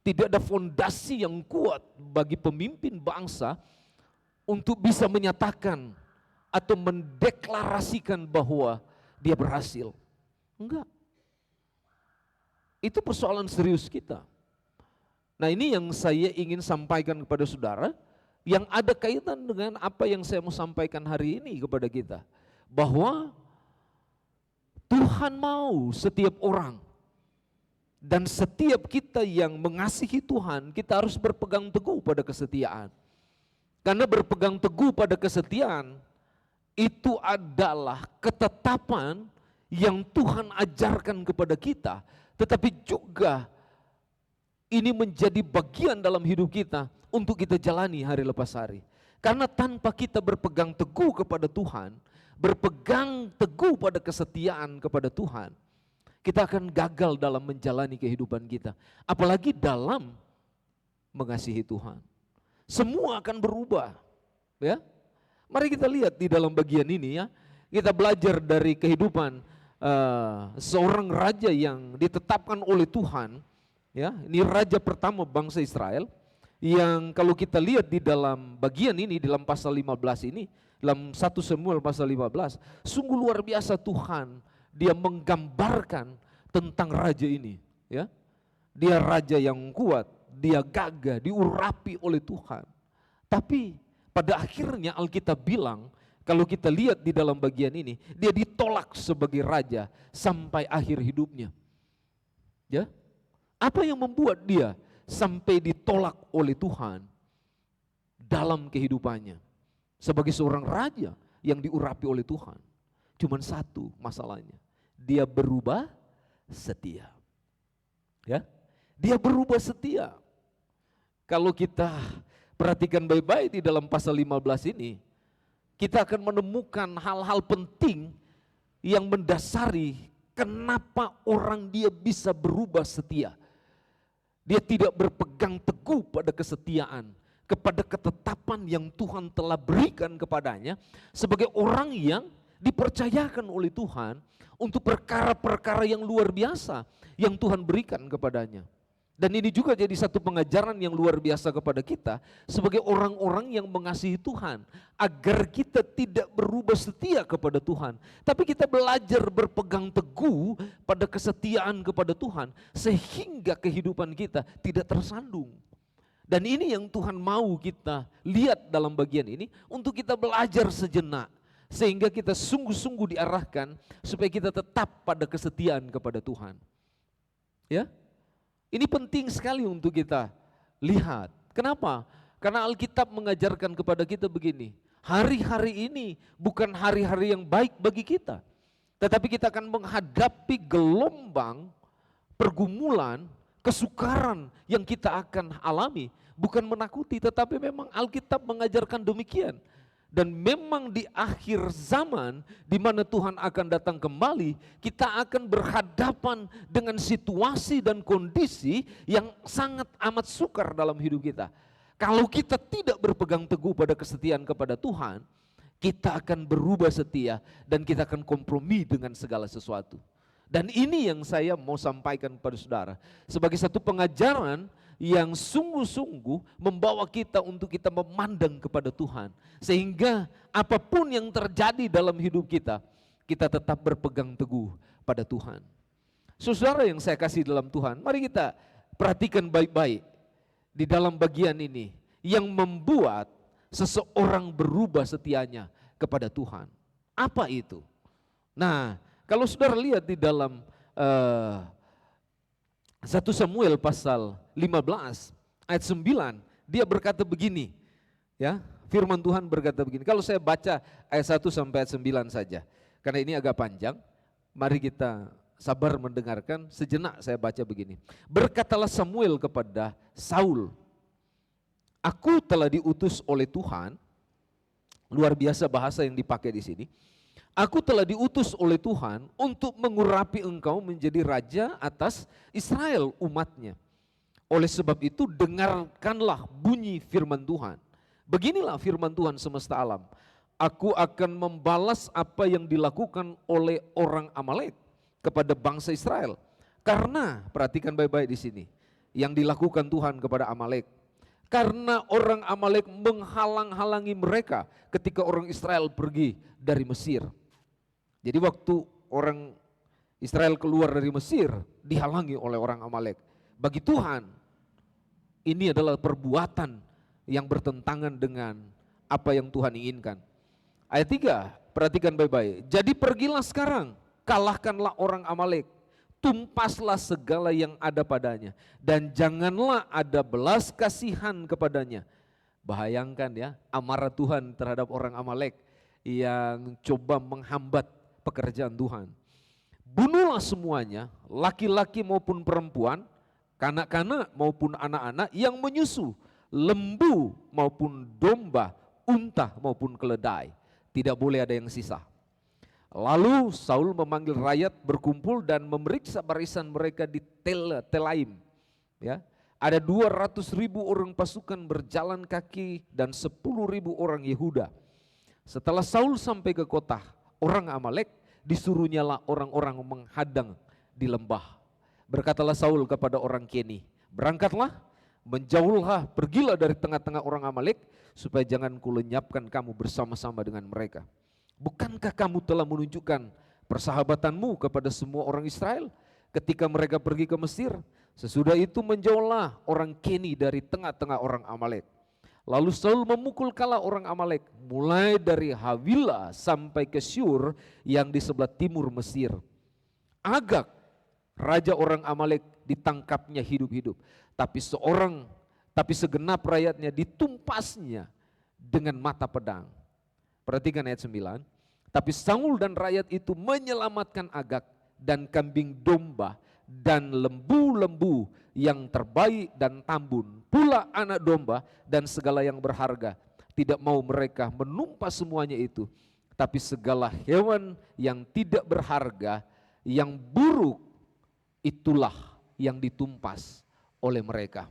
tidak ada fondasi yang kuat bagi pemimpin bangsa untuk bisa menyatakan atau mendeklarasikan bahwa dia berhasil. Enggak. Itu persoalan serius kita. Nah, ini yang saya ingin sampaikan kepada saudara, yang ada kaitan dengan apa yang saya mau sampaikan hari ini kepada kita. bahwa Tuhan mau setiap orang dan setiap kita yang mengasihi Tuhan, kita harus berpegang teguh pada kesetiaan. Karena berpegang teguh pada kesetiaan itu adalah ketetapan yang Tuhan ajarkan kepada kita, tetapi juga ini menjadi bagian dalam hidup kita untuk kita jalani hari lepas hari. Karena tanpa kita berpegang teguh kepada Tuhan, berpegang teguh pada kesetiaan kepada Tuhan, kita akan gagal dalam menjalani kehidupan kita. Apalagi dalam mengasihi Tuhan. Semua akan berubah. Ya. Mari kita lihat di dalam bagian ini ya. Kita belajar dari kehidupan seorang raja yang ditetapkan oleh Tuhan. Ya, ini raja pertama bangsa Israel. Yang kalau kita lihat di dalam bagian ini, dalam pasal 15 ini, dalam 1 Samuel pasal 15, sungguh luar biasa Tuhan, dia menggambarkan tentang raja ini. Ya, dia raja yang kuat, dia gagah, diurapi oleh Tuhan. Tapi pada akhirnya Alkitab bilang, kalau kita lihat di dalam bagian ini, dia ditolak sebagai raja sampai akhir hidupnya. Ya, apa yang membuat dia sampai ditolak oleh Tuhan dalam kehidupannya sebagai seorang raja yang diurapi oleh Tuhan? Cuman satu masalahnya, dia berubah setia. Ya, dia berubah setia. Kalau kita perhatikan baik-baik di dalam pasal 15 ini, kita akan menemukan hal-hal penting yang mendasari kenapa orang dia bisa berubah setia. Dia tidak berpegang teguh pada kesetiaan, kepada ketetapan yang Tuhan telah berikan kepadanya sebagai orang yang dipercayakan oleh Tuhan untuk perkara-perkara yang luar biasa yang Tuhan berikan kepadanya. Dan ini juga jadi satu pengajaran yang luar biasa kepada kita sebagai orang-orang yang mengasihi Tuhan, agar kita tidak berubah setia kepada Tuhan, tapi kita belajar berpegang teguh pada kesetiaan kepada Tuhan sehingga kehidupan kita tidak tersandung. Dan ini yang Tuhan mau kita lihat dalam bagian ini, untuk kita belajar sejenak sehingga kita sungguh-sungguh diarahkan supaya kita tetap pada kesetiaan kepada Tuhan. Ya. Ini penting sekali untuk kita lihat. Kenapa? Karena Alkitab mengajarkan kepada kita begini, hari-hari ini bukan hari-hari yang baik bagi kita, tetapi kita akan menghadapi gelombang pergumulan, kesukaran yang kita akan alami. Bukan menakuti, tetapi memang Alkitab mengajarkan demikian. Dan memang di akhir zaman di mana Tuhan akan datang kembali, kita akan berhadapan dengan situasi dan kondisi yang sangat amat sukar dalam hidup kita. Kalau kita tidak berpegang teguh pada kesetiaan kepada Tuhan, kita akan berubah setia dan kita akan kompromi dengan segala sesuatu. Dan ini yang saya mau sampaikan kepada saudara sebagai satu pengajaran yang sungguh-sungguh membawa kita untuk kita memandang kepada Tuhan. Sehingga apapun yang terjadi dalam hidup kita, kita tetap berpegang teguh pada Tuhan. Saudara yang saya kasih dalam Tuhan, mari kita perhatikan baik-baik di dalam bagian ini yang membuat seseorang berubah setianya kepada Tuhan. Apa itu? Nah, kalau saudara lihat di dalam 1 Samuel pasal 15 ayat 9, dia berkata begini, ya, firman Tuhan berkata begini. Kalau saya baca ayat 1 sampai ayat 9 saja, karena ini agak panjang, mari kita sabar mendengarkan. Sejenak saya baca begini. Berkatalah Samuel kepada Saul, aku telah diutus oleh Tuhan. Luar biasa bahasa yang dipakai di sini. Aku telah diutus oleh Tuhan untuk mengurapi engkau menjadi raja atas Israel umatnya. Oleh sebab itu dengarkanlah bunyi firman Tuhan. Beginilah firman Tuhan semesta alam. Aku akan membalas apa yang dilakukan oleh orang Amalek kepada bangsa Israel. Karena, perhatikan baik-baik di sini, yang dilakukan Tuhan kepada Amalek. Karena orang Amalek menghalang-halangi mereka ketika orang Israel pergi dari Mesir. Jadi waktu orang Israel keluar dari Mesir dihalangi oleh orang Amalek. Bagi Tuhan ini adalah perbuatan yang bertentangan dengan apa yang Tuhan inginkan. Ayat 3, Perhatikan baik-baik. Jadi pergilah sekarang, kalahkanlah orang Amalek, tumpaslah segala yang ada padanya, dan janganlah ada belas kasihan kepadanya. Bayangkan ya, amarah Tuhan terhadap orang Amalek yang coba menghambat pekerjaan Tuhan. Bunuhlah semuanya, laki-laki maupun perempuan, kanak-kanak maupun anak-anak yang menyusu, lembu maupun domba, unta maupun keledai. Tidak boleh ada yang sisa. Lalu Saul memanggil rakyat berkumpul dan memeriksa barisan mereka di Telaim. Ya, ada 200.000 orang pasukan berjalan kaki dan 10.000 orang Yehuda. Setelah Saul sampai ke kota orang Amalek, disuruhnyalah orang-orang menghadang di lembah. Berkatalah Saul kepada orang Keni, berangkatlah, menjauhlah, pergilah dari tengah-tengah orang Amalek, supaya jangan kulenyapkan kamu bersama-sama dengan mereka. Bukankah kamu telah menunjukkan persahabatanmu kepada semua orang Israel ketika mereka pergi ke Mesir? Sesudah itu menjauhlah orang Keni dari tengah-tengah orang Amalek. Lalu Saul memukul kala orang Amalek, mulai dari Havilah sampai ke Syur yang di sebelah timur Mesir. Agag, raja orang Amalek, ditangkapnya hidup-hidup, tapi segenap rakyatnya ditumpasnya dengan mata pedang. Perhatikan ayat 9. Tapi Saul dan rakyat itu menyelamatkan Agag dan kambing domba dan lembu-lembu yang terbaik dan tambun, pula anak domba dan segala yang berharga. Tidak mau mereka menumpas semuanya itu, tapi segala hewan yang tidak berharga, yang buruk, itulah yang ditumpas oleh mereka.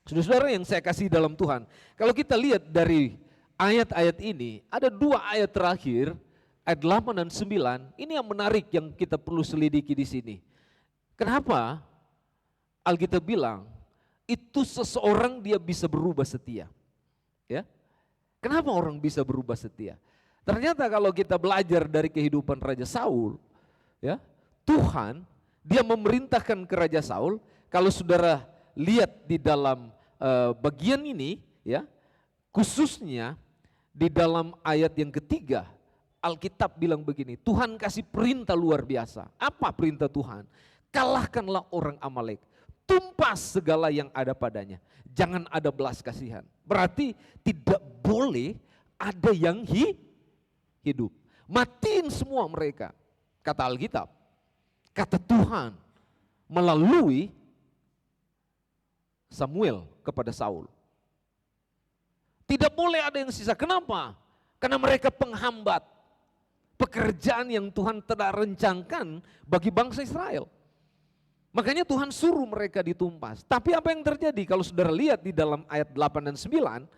Saudara-saudara yang saya kasih dalam Tuhan, kalau kita lihat dari ayat-ayat ini, ada 2 ayat terakhir, ayat 8 dan 9, ini yang menarik yang kita perlu selidiki di sini. Kenapa Alkitab bilang itu seseorang dia bisa berubah setia? Ya. Kenapa orang bisa berubah setia? Ternyata kalau kita belajar dari kehidupan Raja Saul, ya, Tuhan dia memerintahkan ke Raja Saul, kalau saudara lihat di dalam bagian ini, ya, khususnya di dalam ayat yang ketiga, Alkitab bilang begini, Tuhan kasih perintah luar biasa. Apa perintah Tuhan? Kalahkanlah orang Amalek, tumpas segala yang ada padanya, jangan ada belas kasihan. Berarti tidak boleh ada yang hidup, matiin semua mereka. Kata Alkitab, kata Tuhan melalui Samuel kepada Saul. Tidak boleh ada yang sisa. Kenapa? Karena mereka penghambat pekerjaan yang Tuhan telah rencanakan bagi bangsa Israel. Makanya Tuhan suruh mereka ditumpas. Tapi apa yang terjadi kalau saudara lihat di dalam ayat 8 dan 9,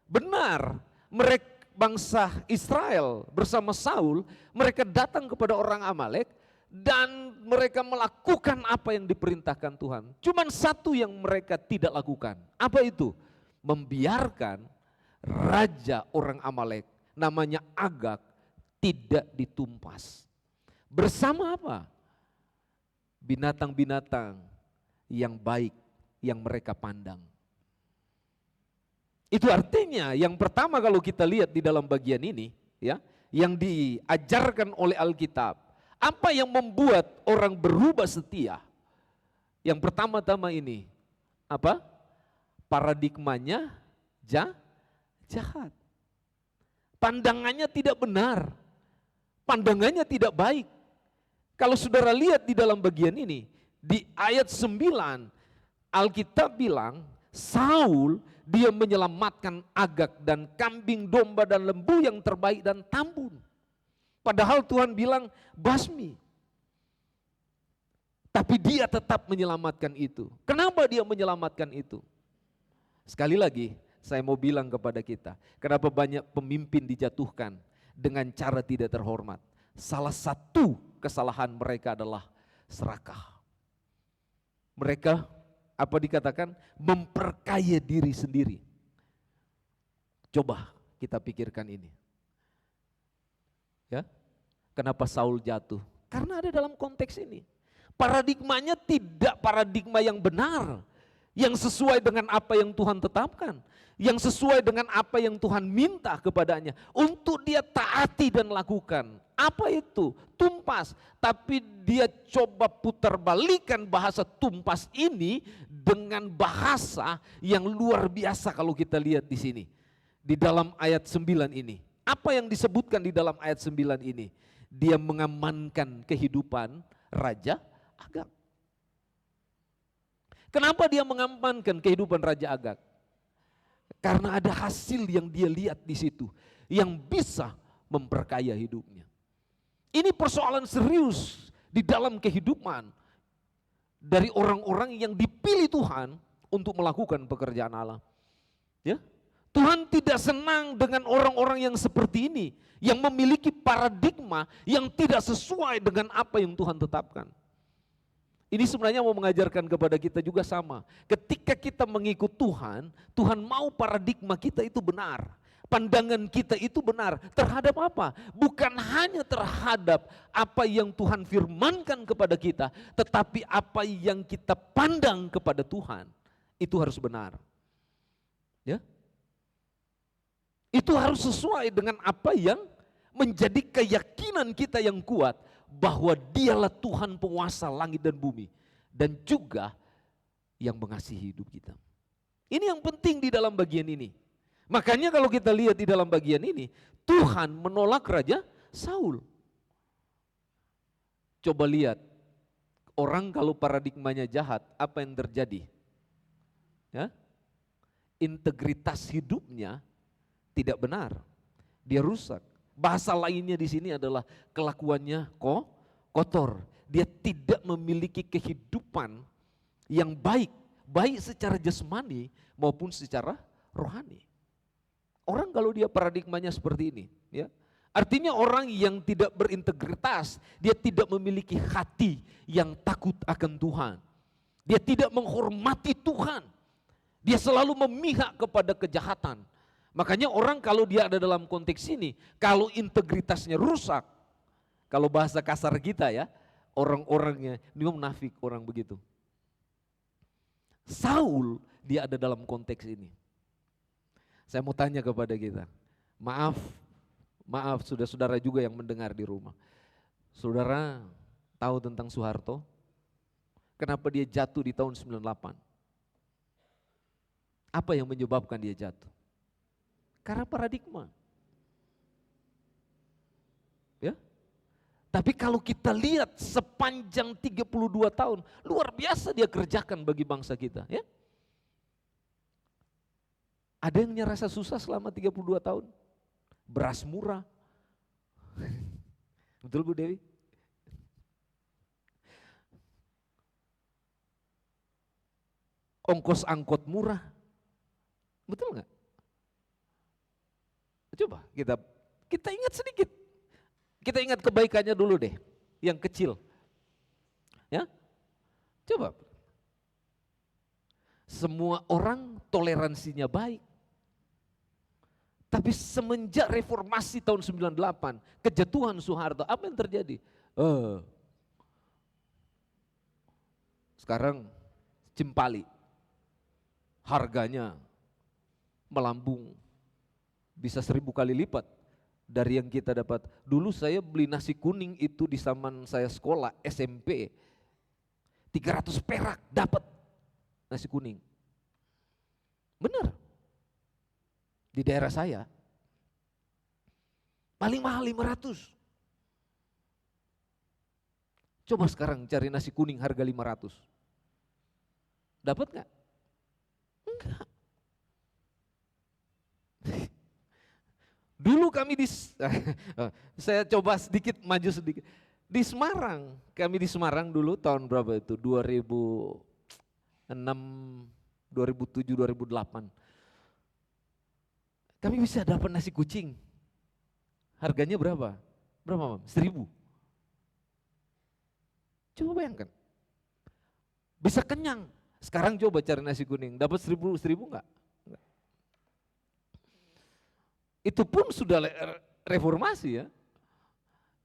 benar mereka bangsa Israel bersama Saul, mereka datang kepada orang Amalek dan mereka melakukan apa yang diperintahkan Tuhan. Cuman satu yang mereka tidak lakukan. Apa itu? Membiarkan raja orang Amalek namanya Agag tidak ditumpas. Bersama apa? Binatang-binatang yang baik yang mereka pandang. Itu artinya yang pertama kalau kita lihat di dalam bagian ini, ya, yang diajarkan oleh Alkitab, apa yang membuat orang berubah setia? Yang pertama-tama ini, apa? Paradigmanya jahat. Pandangannya tidak benar. Pandangannya tidak baik. Kalau saudara lihat di dalam bagian ini, di ayat 9, Alkitab bilang, Saul dia menyelamatkan Agag dan kambing domba dan lembu yang terbaik dan tambun. Padahal Tuhan bilang basmi. Tapi dia tetap menyelamatkan itu. Kenapa dia menyelamatkan itu? Sekali lagi saya mau bilang kepada kita, kenapa banyak pemimpin dijatuhkan dengan cara tidak terhormat. Salah satu kesalahan mereka adalah serakah. Mereka apa dikatakan memperkaya diri sendiri. Coba kita pikirkan ini. Ya, kenapa Saul jatuh? Karena ada dalam konteks ini. Paradigmanya tidak paradigma yang benar, yang sesuai dengan apa yang Tuhan tetapkan, yang sesuai dengan apa yang Tuhan minta kepadanya untuk dia taati dan lakukan. Apa itu? Tumpas. Tapi dia coba putar balikan bahasa tumpas ini dengan bahasa yang luar biasa kalau kita lihat di sini. Di dalam ayat 9 ini. Apa yang disebutkan di dalam ayat 9 ini? Dia mengamankan kehidupan Raja Agag. Kenapa dia mengamankan kehidupan Raja Agag? Karena ada hasil yang dia lihat di situ yang bisa memperkaya hidupnya. Ini persoalan serius di dalam kehidupan dari orang-orang yang dipilih Tuhan untuk melakukan pekerjaan Allah. Ya, Tuhan tidak senang dengan orang-orang yang seperti ini, yang memiliki paradigma yang tidak sesuai dengan apa yang Tuhan tetapkan. Ini sebenarnya mau mengajarkan kepada kita juga sama. Ketika kita mengikut Tuhan, Tuhan mau paradigma kita itu benar. Pandangan kita itu benar. Terhadap apa? Bukan hanya terhadap apa yang Tuhan firmankan kepada kita, tetapi apa yang kita pandang kepada Tuhan, itu harus benar. Ya? Itu harus sesuai dengan apa yang menjadi keyakinan kita yang kuat, bahwa dialah Tuhan penguasa langit dan bumi, dan juga yang mengasihi hidup kita. Ini yang penting di dalam bagian ini. Makanya kalau kita lihat di dalam bagian ini, Tuhan menolak Raja Saul. Coba lihat, orang kalau paradigmanya jahat, apa yang terjadi? Ya? Integritas hidupnya tidak benar, dia rusak. Bahasa lainnya di sini adalah kelakuannya kotor. Dia tidak memiliki kehidupan yang baik, baik secara jasmani maupun secara rohani. Orang kalau dia paradigmanya seperti ini, ya, artinya orang yang tidak berintegritas, dia tidak memiliki hati yang takut akan Tuhan. Dia tidak menghormati Tuhan. Dia selalu memihak kepada kejahatan. Makanya orang kalau dia ada dalam konteks ini, kalau integritasnya rusak, kalau bahasa kasar kita ya, orang-orangnya, dia munafik orang begitu. Saul dia ada dalam konteks ini. Saya mau tanya kepada kita, maaf saudara-saudara juga yang mendengar di rumah. Saudara tahu tentang Soeharto? Kenapa dia jatuh di tahun 98? Apa yang menyebabkan dia jatuh? Karena paradigma. Ya. Tapi kalau kita lihat sepanjang 32 tahun, luar biasa dia kerjakan bagi bangsa kita, ya. Ada yang ngerasa susah selama 32 tahun? Beras murah. Betul Bu Dewi? Ongkos angkot murah. Betul nggak? Coba kita ingat sedikit. Kita ingat kebaikannya dulu deh, yang kecil. Ya. Coba. Semua orang toleransinya baik. Tapi semenjak reformasi tahun 98, kejatuhan Soeharto, apa yang terjadi? Sekarang Cimpali harganya melambung. Bisa 1000 kali lipat dari yang kita dapat. Dulu saya beli nasi kuning itu di zaman saya sekolah SMP. 300 perak dapat nasi kuning. Benar. Di daerah saya. Paling mahal 500. Coba sekarang cari nasi kuning harga 500. Dapat nggak? Enggak. Dulu kami saya coba sedikit maju sedikit. Di Semarang, kami di Semarang dulu tahun berapa itu? 2006, 2007, 2008. Kami bisa dapat nasi kucing. Harganya berapa? Berapa, Mam? 1000. Coba bayangkan. Bisa kenyang. Sekarang coba cari nasi kuning, dapat 1000 enggak? Itu pun sudah reformasi ya.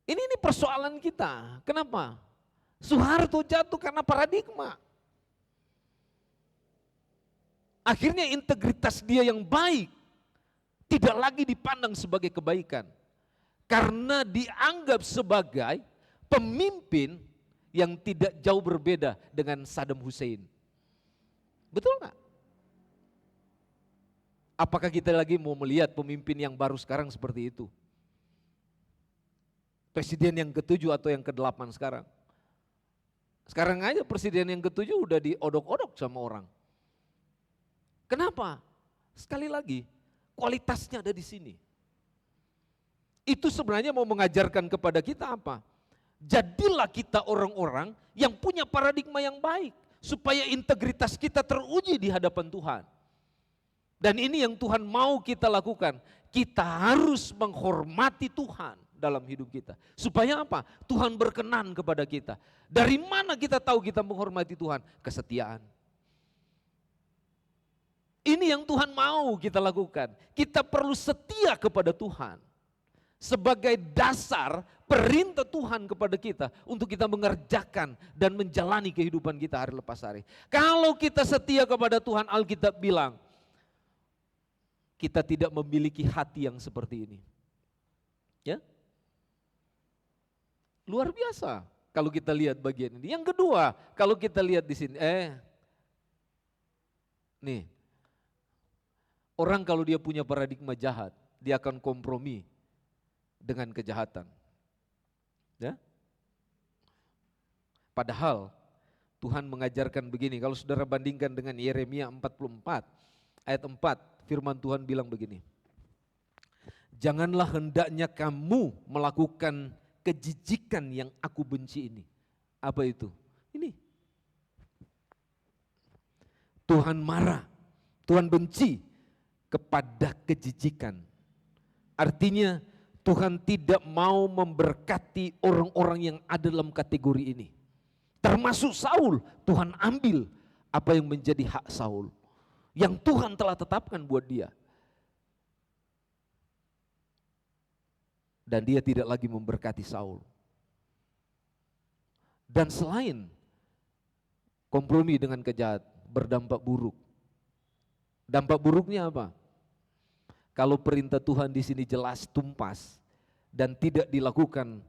Ini persoalan kita. Kenapa? Soeharto jatuh karena paradigma. Akhirnya integritas dia yang baik tidak lagi dipandang sebagai kebaikan. Karena dianggap sebagai pemimpin yang tidak jauh berbeda dengan Saddam Hussein. Betul nggak? Apakah kita lagi mau melihat pemimpin yang baru sekarang seperti itu? Presiden yang ke-7 atau yang ke-8 sekarang? Sekarang aja presiden yang ke-7 udah diodok-odok sama orang. Kenapa? Sekali lagi, kualitasnya ada di sini. Itu sebenarnya mau mengajarkan kepada kita apa? Jadilah kita orang-orang yang punya paradigma yang baik, supaya integritas kita teruji di hadapan Tuhan. Dan ini yang Tuhan mau kita lakukan. Kita harus menghormati Tuhan dalam hidup kita. Supaya apa? Tuhan berkenan kepada kita. Dari mana kita tahu kita menghormati Tuhan? Kesetiaan. Ini yang Tuhan mau kita lakukan. Kita perlu setia kepada Tuhan. Sebagai dasar perintah Tuhan kepada kita untuk kita mengerjakan dan menjalani kehidupan kita hari lepas hari. Kalau kita setia kepada Tuhan, Alkitab bilang, kita tidak memiliki hati yang seperti ini. Ya? Luar biasa kalau kita lihat bagian ini. Yang kedua, kalau kita lihat di sini, nih, orang kalau dia punya paradigma jahat, dia akan kompromi dengan kejahatan. Ya? Padahal Tuhan mengajarkan begini, kalau saudara bandingkan dengan Yeremia 44 ayat 4, firman Tuhan bilang begini. Janganlah hendaknya kamu melakukan kejijikan yang aku benci ini. Apa itu? Ini. Tuhan marah, Tuhan benci kepada kejijikan. Artinya Tuhan tidak mau memberkati orang-orang yang ada dalam kategori ini. Termasuk Saul, Tuhan ambil apa yang menjadi hak Saul. Yang Tuhan telah tetapkan buat dia. Dan dia tidak lagi memberkati Saul. Dan selain kompromi dengan kejahat, berdampak buruk. Dampak buruknya apa? Kalau perintah Tuhan di sini jelas tumpas dan tidak dilakukan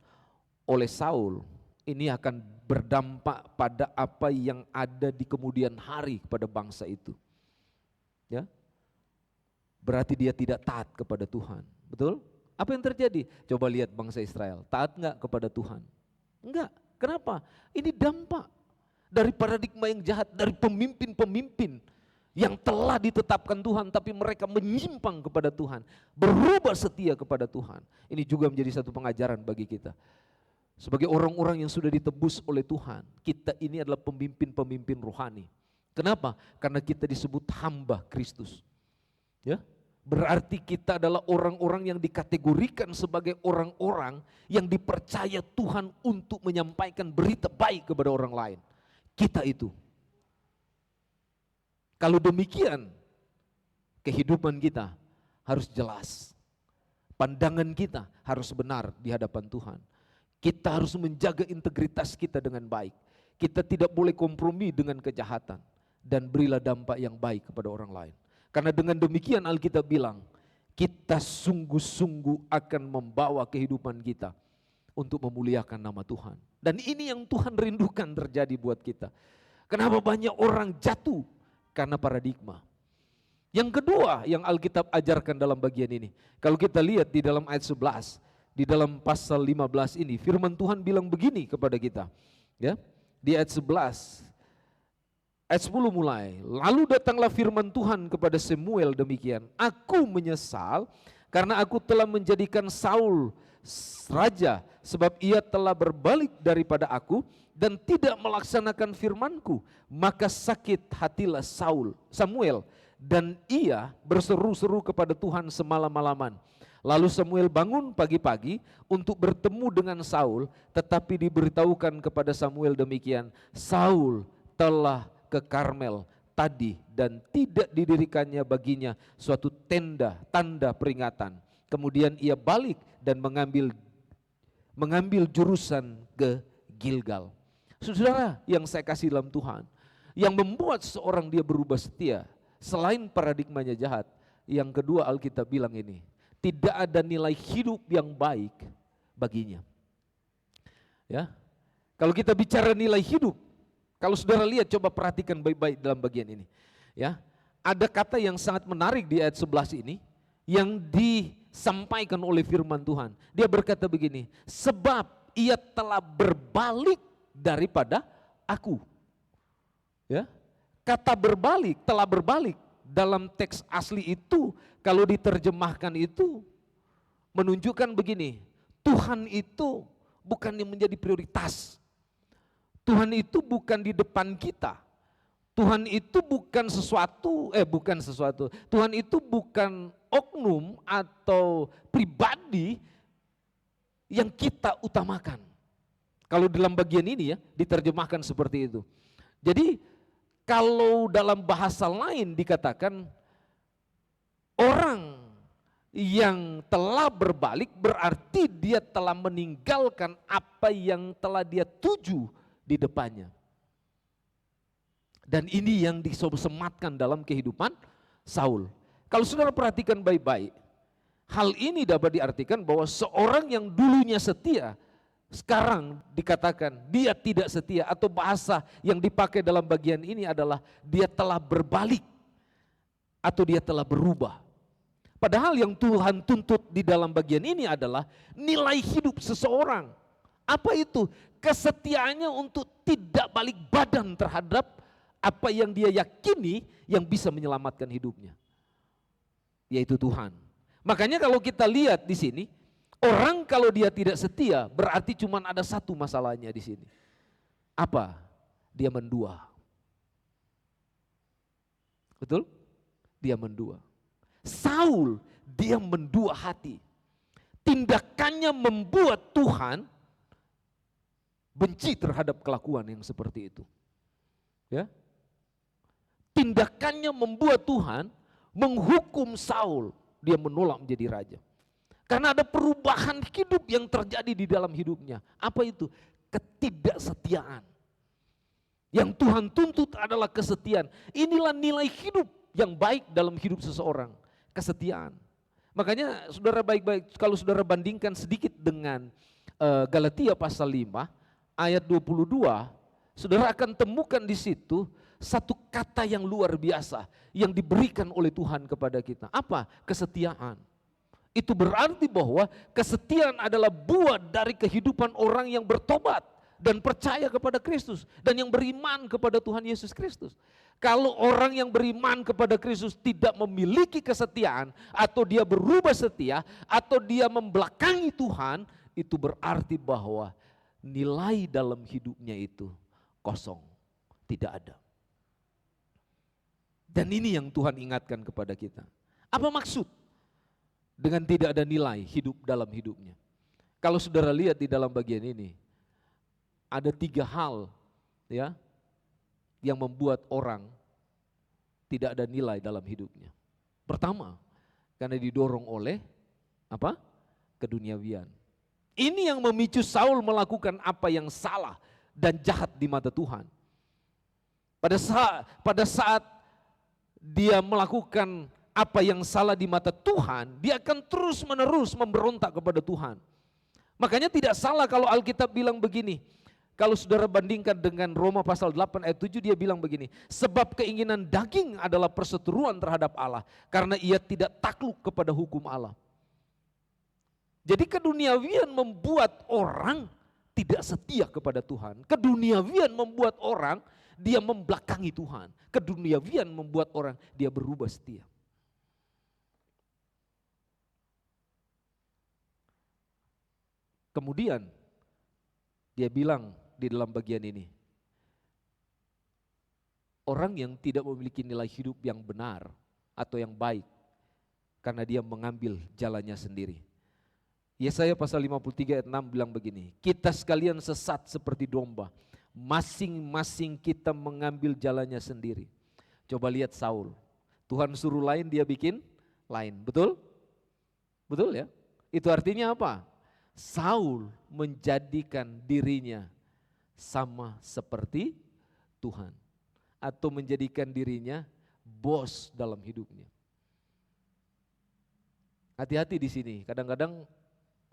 oleh Saul, ini akan berdampak pada apa yang ada di kemudian hari kepada bangsa itu. Ya, berarti dia tidak taat kepada Tuhan, betul? Apa yang terjadi? Coba lihat bangsa Israel, taat enggak kepada Tuhan? Enggak, kenapa? Ini dampak dari paradigma yang jahat, dari pemimpin-pemimpin yang telah ditetapkan Tuhan, tapi mereka menyimpang kepada Tuhan, berubah setia kepada Tuhan. Ini juga menjadi satu pengajaran bagi kita. Sebagai orang-orang yang sudah ditebus oleh Tuhan, kita ini adalah pemimpin-pemimpin rohani. Kenapa? Karena kita disebut hamba Kristus. Ya, berarti kita adalah orang-orang yang dikategorikan sebagai orang-orang yang dipercaya Tuhan untuk menyampaikan berita baik kepada orang lain. Kita itu. Kalau demikian, kehidupan kita harus jelas. Pandangan kita harus benar di hadapan Tuhan. Kita harus menjaga integritas kita dengan baik. Kita tidak boleh kompromi dengan kejahatan. Dan berilah dampak yang baik kepada orang lain. Karena dengan demikian Alkitab bilang, kita sungguh-sungguh akan membawa kehidupan kita untuk memuliakan nama Tuhan. Dan ini yang Tuhan rindukan terjadi buat kita. Kenapa banyak orang jatuh? Karena paradigma. Yang kedua yang Alkitab ajarkan dalam bagian ini. Kalau kita lihat di dalam ayat 11, di dalam pasal 15 ini, firman Tuhan bilang begini kepada kita. Ya, di ayat 11, ayat 10 mulai. Lalu datanglah firman Tuhan kepada Samuel demikian. Aku menyesal karena aku telah menjadikan Saul raja, sebab ia telah berbalik daripada aku dan tidak melaksanakan firmanku. Maka sakit hatilah Samuel, dan ia berseru-seru kepada Tuhan semalam-malaman. Lalu Samuel bangun pagi-pagi untuk bertemu dengan Saul, tetapi diberitahukan kepada Samuel demikian, Saul telah ke Karmel tadi dan tidak didirikannya baginya suatu tanda peringatan. Kemudian ia balik dan mengambil jurusan ke Gilgal. Saudara yang saya kasih dalam Tuhan, yang membuat seorang dia berubah setia Selain paradigmanya jahat, yang kedua Alkitab bilang ini, tidak ada nilai hidup yang baik baginya. Ya. Kalau kita bicara nilai hidup, kalau saudara lihat, coba perhatikan baik-baik dalam bagian ini. Ya, ada kata yang sangat menarik di ayat 11 ini, yang disampaikan oleh firman Tuhan. Dia berkata begini, sebab ia telah berbalik daripada aku. Ya, kata berbalik, telah berbalik dalam teks asli itu, kalau diterjemahkan itu menunjukkan begini, Tuhan itu bukan yang menjadi prioritas. Tuhan itu bukan di depan kita. Tuhan itu bukan sesuatu. Tuhan itu bukan oknum atau pribadi yang kita utamakan. Kalau dalam bagian ini ya, diterjemahkan seperti itu. Jadi kalau dalam bahasa lain dikatakan orang yang telah berbalik berarti dia telah meninggalkan apa yang telah dia tuju di depannya. Dan ini yang disematkan dalam kehidupan Saul. Kalau saudara perhatikan baik-baik, hal ini dapat diartikan bahwa seorang yang dulunya setia, sekarang dikatakan dia tidak setia, atau bahasa yang dipakai dalam bagian ini adalah dia telah berbalik atau dia telah berubah. Padahal yang Tuhan tuntut di dalam bagian ini adalah nilai hidup seseorang. Apa itu? Kesetiaannya untuk tidak balik badan terhadap apa yang dia yakini yang bisa menyelamatkan hidupnya, yaitu Tuhan. Makanya kalau kita lihat di sini, orang kalau dia tidak setia berarti cuma ada satu masalahnya di sini. Apa? Dia mendua. Betul? Dia mendua. Saul, dia mendua hati. Tindakannya membuat Tuhan benci terhadap kelakuan yang seperti itu. Ya. Tindakannya membuat Tuhan menghukum Saul, dia menolak menjadi raja. Karena ada perubahan hidup yang terjadi di dalam hidupnya. Apa itu? Ketidaksetiaan. Yang Tuhan tuntut adalah kesetiaan. Inilah nilai hidup yang baik dalam hidup seseorang, kesetiaan. Makanya saudara baik-baik, kalau saudara bandingkan sedikit dengan Galatia pasal 5 ayat 22, saudara akan temukan di situ satu kata yang luar biasa yang diberikan oleh Tuhan kepada kita. Apa? Kesetiaan. Itu berarti bahwa kesetiaan adalah buah dari kehidupan orang yang bertobat dan percaya kepada Kristus dan yang beriman kepada Tuhan Yesus Kristus. Kalau orang yang beriman kepada Kristus tidak memiliki kesetiaan, atau dia berubah setia, atau dia membelakangi Tuhan, itu berarti bahwa nilai dalam hidupnya itu kosong, tidak ada. Dan ini yang Tuhan ingatkan kepada kita. Apa maksud dengan tidak ada nilai hidup dalam hidupnya? Kalau saudara lihat di dalam bagian ini, ada 3 hal ya yang membuat orang tidak ada nilai dalam hidupnya. Pertama, karena didorong oleh apa? Keduniawian. Ini yang memicu Saul melakukan apa yang salah dan jahat di mata Tuhan. Pada saat dia melakukan apa yang salah di mata Tuhan, dia akan terus-menerus memberontak kepada Tuhan. Makanya tidak salah kalau Alkitab bilang begini, kalau saudara bandingkan dengan Roma pasal 8 ayat 7, dia bilang begini, sebab keinginan daging adalah perseteruan terhadap Allah, karena ia tidak takluk kepada hukum Allah. Jadi keduniawian membuat orang tidak setia kepada Tuhan. Keduniawian membuat orang dia membelakangi Tuhan. Keduniawian membuat orang dia berubah setia. Kemudian dia bilang di dalam bagian ini, orang yang tidak memiliki nilai hidup yang benar atau yang baik karena dia mengambil jalannya sendiri. Yesaya pasal 53 ayat 6 bilang begini, kita sekalian sesat seperti domba, masing-masing kita mengambil jalannya sendiri. Coba lihat Saul, Tuhan suruh lain dia bikin lain, betul? Betul ya? Itu artinya apa? Saul menjadikan dirinya sama seperti Tuhan, atau menjadikan dirinya bos dalam hidupnya. Hati-hati di sini, kadang-kadang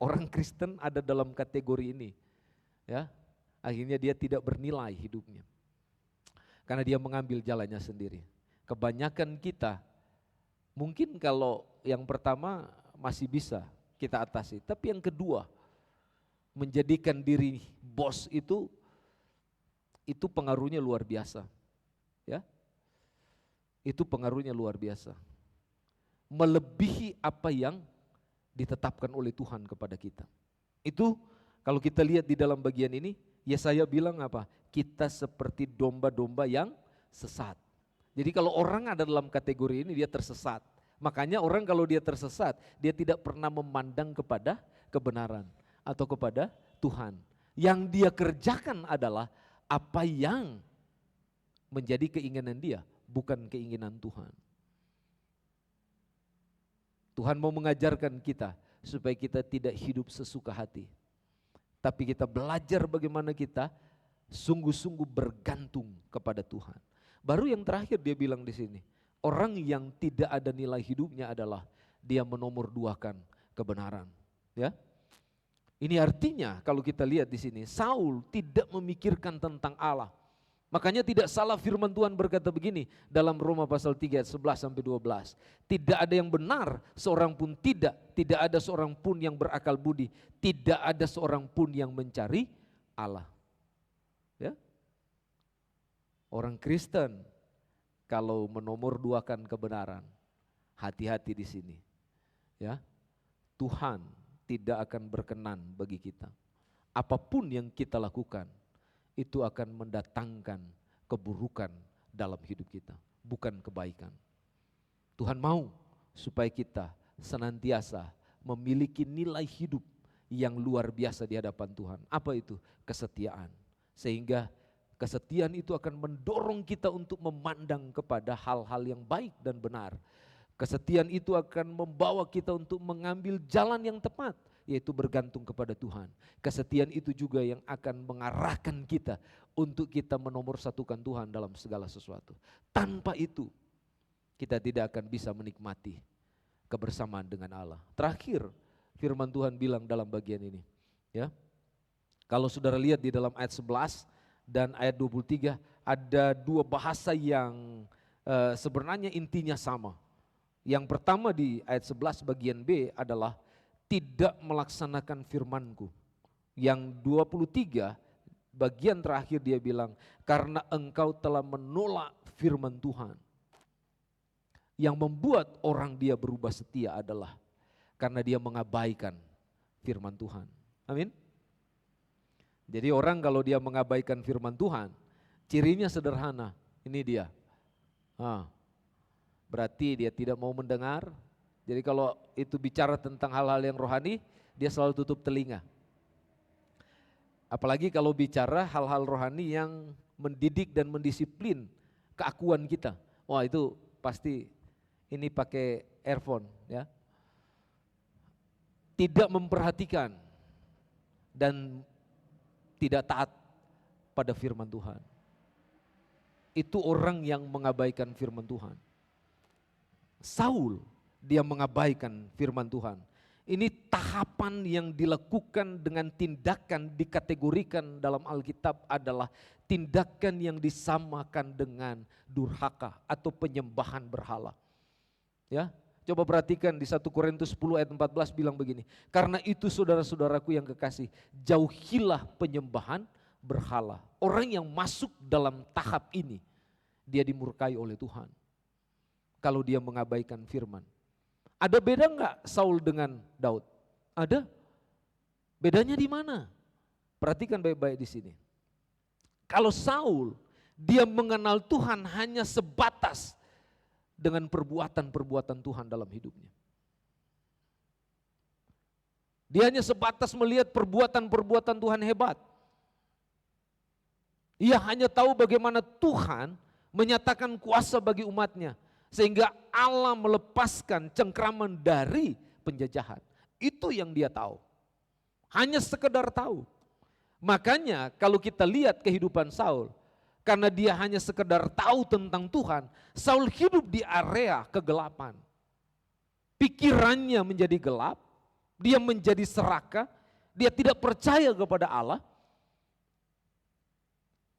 orang Kristen ada dalam kategori ini, ya. Akhirnya dia tidak bernilai hidupnya, karena dia mengambil jalannya sendiri. Kebanyakan kita, mungkin kalau yang pertama masih bisa kita atasi, tapi yang kedua, menjadikan diri bos itu pengaruhnya luar biasa, ya. Itu pengaruhnya luar biasa. Melebihi apa yang ditetapkan oleh Tuhan kepada kita. Itu kalau kita lihat di dalam bagian ini, Yesaya bilang apa? Kita seperti domba-domba yang sesat. Jadi kalau orang ada dalam kategori ini dia tersesat. Makanya orang kalau dia tersesat, dia tidak pernah memandang kepada kebenaran atau kepada Tuhan. Yang dia kerjakan adalah apa yang menjadi keinginan dia, bukan keinginan Tuhan. Tuhan mau mengajarkan kita supaya kita tidak hidup sesuka hati. Tapi kita belajar bagaimana kita sungguh-sungguh bergantung kepada Tuhan. Baru yang terakhir dia bilang di sini, orang yang tidak ada nilai hidupnya adalah dia menomorduakan kebenaran. Ya, ini artinya kalau kita lihat di sini, Saul tidak memikirkan tentang Allah. Makanya tidak salah firman Tuhan berkata begini dalam Roma pasal 3 ayat 11 sampai 12. Tidak ada yang benar, seorang pun tidak ada seorang pun yang berakal budi, tidak ada seorang pun yang mencari Allah. Ya. Orang Kristen kalau menomorduakan kebenaran, hati-hati di sini. Ya. Tuhan tidak akan berkenan bagi kita. Apapun yang kita lakukan, itu akan mendatangkan keburukan dalam hidup kita, bukan kebaikan. Tuhan mau supaya kita senantiasa memiliki nilai hidup yang luar biasa di hadapan Tuhan. Apa itu? Kesetiaan. Sehingga kesetiaan itu akan mendorong kita untuk memandang kepada hal-hal yang baik dan benar. Kesetiaan itu akan membawa kita untuk mengambil jalan yang tepat, yaitu bergantung kepada Tuhan. Kesetiaan itu juga yang akan mengarahkan kita untuk kita menomorsatukan Tuhan dalam segala sesuatu. Tanpa itu kita tidak akan bisa menikmati kebersamaan dengan Allah. Terakhir firman Tuhan bilang dalam bagian ini, ya. Kalau saudara lihat di dalam ayat 11 dan ayat 23 ada dua bahasa yang sebenarnya intinya sama. Yang pertama di ayat 11 bagian B adalah tidak melaksanakan firman-Ku. Yang 23 bagian terakhir dia bilang, karena engkau telah menolak firman Tuhan. Yang membuat orang dia berubah setia adalah karena dia mengabaikan firman Tuhan. Amin. Jadi orang kalau dia mengabaikan firman Tuhan, cirinya sederhana, ini dia. Berarti dia tidak mau mendengar. Jadi kalau itu bicara tentang hal-hal yang rohani, dia selalu tutup telinga. Apalagi kalau bicara hal-hal rohani yang mendidik dan mendisiplin keakuan kita. Wah, itu pasti ini pakai earphone, ya. Tidak memperhatikan dan tidak taat pada firman Tuhan. Itu orang yang mengabaikan firman Tuhan. Saul, dia mengabaikan firman Tuhan. Ini tahapan yang dilakukan dengan tindakan dikategorikan dalam Alkitab adalah tindakan yang disamakan dengan durhaka atau penyembahan berhala. Ya, coba perhatikan di 1 Korintus 10 ayat 14 bilang begini. Karena itu saudara-saudaraku yang kekasih, jauhilah penyembahan berhala. Orang yang masuk dalam tahap ini, dia dimurkai oleh Tuhan. Kalau dia mengabaikan firman. Ada beda enggak Saul dengan Daud? Ada. Bedanya di mana? Perhatikan baik-baik di sini. Kalau Saul, dia mengenal Tuhan hanya sebatas dengan perbuatan-perbuatan Tuhan dalam hidupnya. Dia hanya sebatas melihat perbuatan-perbuatan Tuhan hebat. Ia hanya tahu bagaimana Tuhan menyatakan kuasa bagi umatnya. Sehingga Allah melepaskan cengkraman dari penjajahan. Itu yang dia tahu. Hanya sekedar tahu. Makanya kalau kita lihat kehidupan Saul, karena dia hanya sekedar tahu tentang Tuhan, Saul hidup di area kegelapan. Pikirannya menjadi gelap, dia menjadi serakah, dia tidak percaya kepada Allah,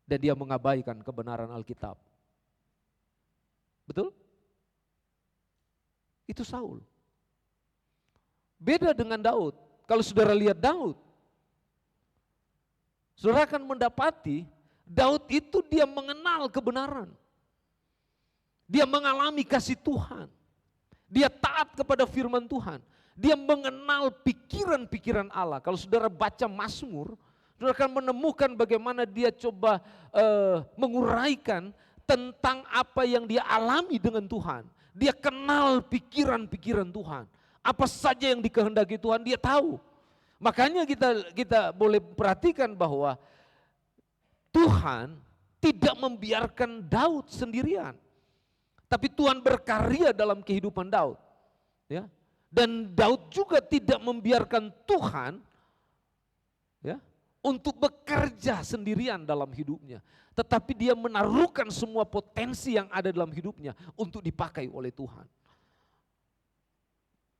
dan dia mengabaikan kebenaran Alkitab. Betul? Itu Saul. Beda dengan Daud. Kalau saudara lihat Daud, saudara akan mendapati Daud itu dia mengenal kebenaran. Dia mengalami kasih Tuhan. Dia taat kepada firman Tuhan. Dia mengenal pikiran-pikiran Allah. Kalau saudara baca Mazmur, saudara akan menemukan bagaimana dia coba menguraikan tentang apa yang dia alami dengan Tuhan. Dia kenal pikiran-pikiran Tuhan. Apa saja yang dikehendaki Tuhan dia tahu. Makanya kita boleh perhatikan bahwa Tuhan tidak membiarkan Daud sendirian. Tapi Tuhan berkarya dalam kehidupan Daud. Ya. Dan Daud juga tidak membiarkan Tuhan ya, untuk bekerja sendirian dalam hidupnya. Tetapi dia menaruhkan semua potensi yang ada dalam hidupnya untuk dipakai oleh Tuhan.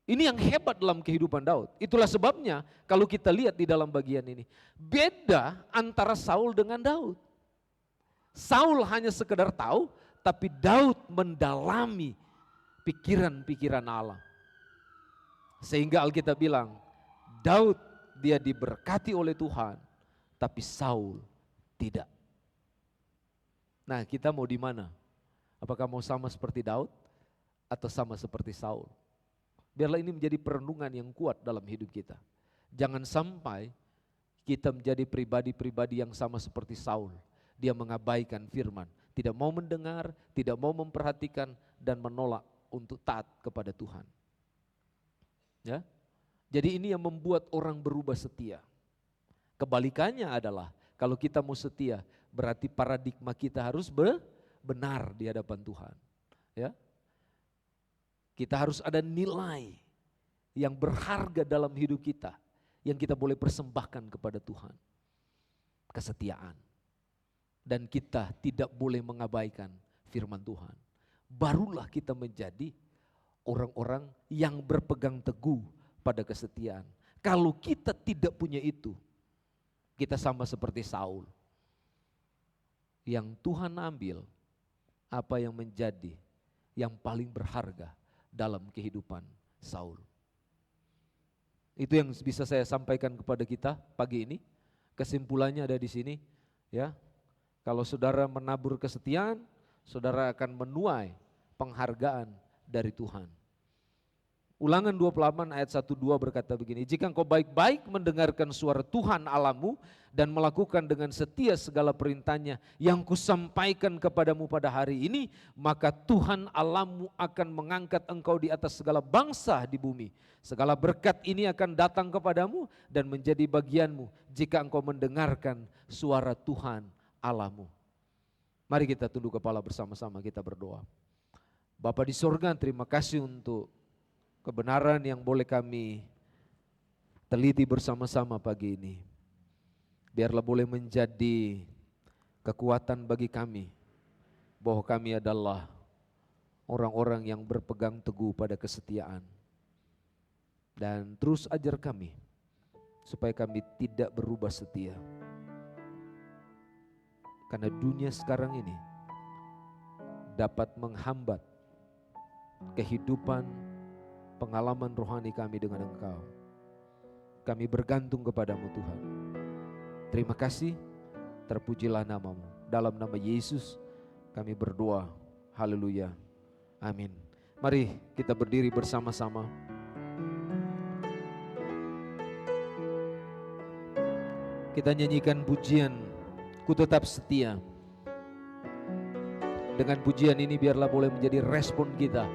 Ini yang hebat dalam kehidupan Daud. Itulah sebabnya kalau kita lihat di dalam bagian ini. Beda antara Saul dengan Daud. Saul hanya sekedar tahu, tapi Daud mendalami pikiran-pikiran Allah. Sehingga Alkitab bilang, Daud dia diberkati oleh Tuhan, tapi Saul tidak. Nah, kita mau di mana? Apakah mau sama seperti Daud atau sama seperti Saul? Biarlah ini menjadi perenungan yang kuat dalam hidup kita. Jangan sampai kita menjadi pribadi-pribadi yang sama seperti Saul. Dia mengabaikan firman, tidak mau mendengar, tidak mau memperhatikan, dan menolak untuk taat kepada Tuhan. Ya, jadi ini yang membuat orang berubah setia. Kebalikannya adalah kalau kita mau setia, berarti paradigma kita harus benar di hadapan Tuhan. Ya, kita harus ada nilai yang berharga dalam hidup kita, yang kita boleh persembahkan kepada Tuhan. Kesetiaan. Dan kita tidak boleh mengabaikan firman Tuhan. Barulah kita menjadi orang-orang yang berpegang teguh pada kesetiaan. Kalau kita tidak punya itu, kita sama seperti Saul. Yang Tuhan ambil apa yang menjadi yang paling berharga dalam kehidupan Saul. Itu yang bisa saya sampaikan kepada kita pagi ini. Kesimpulannya ada di sini, ya. Kalau saudara menabur kesetiaan, saudara akan menuai penghargaan dari Tuhan. Ulangan 28 ayat 1-2 berkata begini, jika engkau baik-baik mendengarkan suara Tuhan Allahmu dan melakukan dengan setia segala perintahnya yang kusampaikan kepadamu pada hari ini, maka Tuhan Allahmu akan mengangkat engkau di atas segala bangsa di bumi. Segala berkat ini akan datang kepadamu dan menjadi bagianmu jika engkau mendengarkan suara Tuhan Allahmu. Mari kita tunduk kepala bersama-sama, kita berdoa. Bapa di sorga, terima kasih untuk kebenaran yang boleh kami teliti bersama-sama pagi ini. Biarlah boleh menjadi kekuatan bagi kami, bahwa kami adalah orang-orang yang berpegang teguh pada kesetiaan. Dan terus ajar kami, supaya kami tidak berubah setia. Karena dunia sekarang ini dapat menghambat kehidupan, pengalaman rohani kami dengan Engkau. Kami bergantung kepadamu Tuhan. Terima kasih, terpujilah namamu. Dalam nama Yesus kami berdoa, haleluya, amin. Mari kita berdiri bersama-sama. Kita nyanyikan pujian, Ku Tetap Setia. Dengan pujian ini biarlah boleh menjadi respon kita,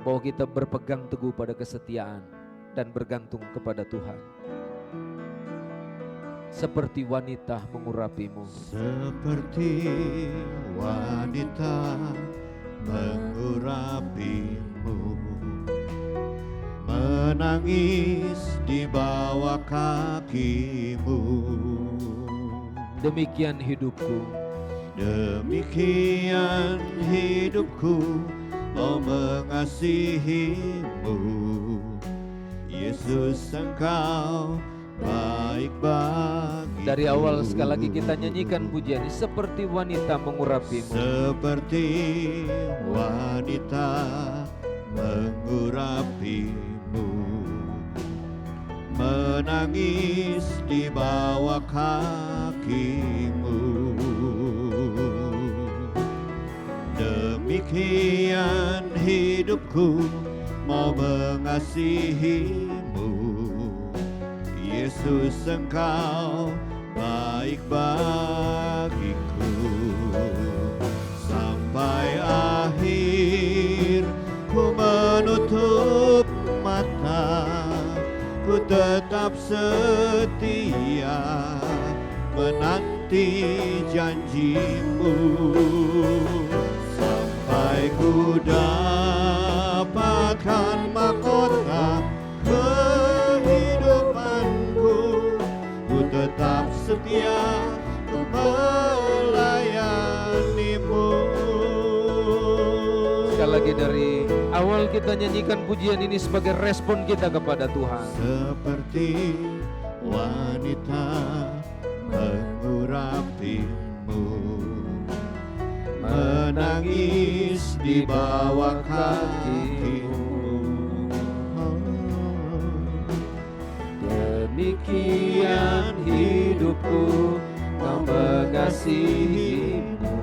bahwa kita berpegang teguh pada kesetiaan dan bergantung kepada Tuhan. Seperti wanita mengurapimu. Seperti wanita mengurapimu, menangis di bawah kakimu. Demikian hidupku, Demikian hidupku, oh mengasihimu. Yesus, Engkau baik bagiku. Dari awal sekali lagi kita nyanyikan pujian ini, seperti wanita mengurapimu. Seperti wanita mengurapimu, menangis di bawah kakimu. Demikian hidupku, mau mengasihimu. Yesus, Engkau baik bagiku. Sampai akhir ku menutup mata, ku tetap setia menanti janjimu. Sampai ku dapatkan mahkota kehidupanku, ku tetap setia untuk melayanimu. Sekali lagi dari awal kita nyanyikan pujian ini sebagai respon kita kepada Tuhan. Seperti wanita mengurapimu, menangis di bawah kakimu. Demikian hidupku, kau mengasihimu.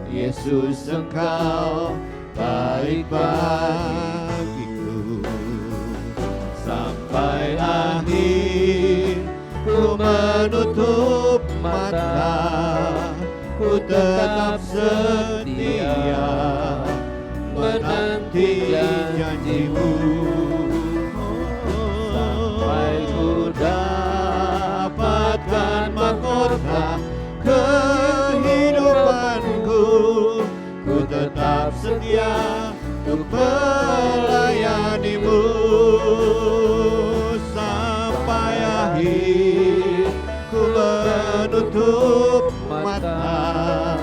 Yesus, Engkau baik bagiku. Sampai akhir ku menutup mata, ku tetap setia menanti janjimu. Sampai ku dapatkan mahkota kehidupanku, ku tetap setia untuk melayanimu. Sampai akhir ku menutup mata,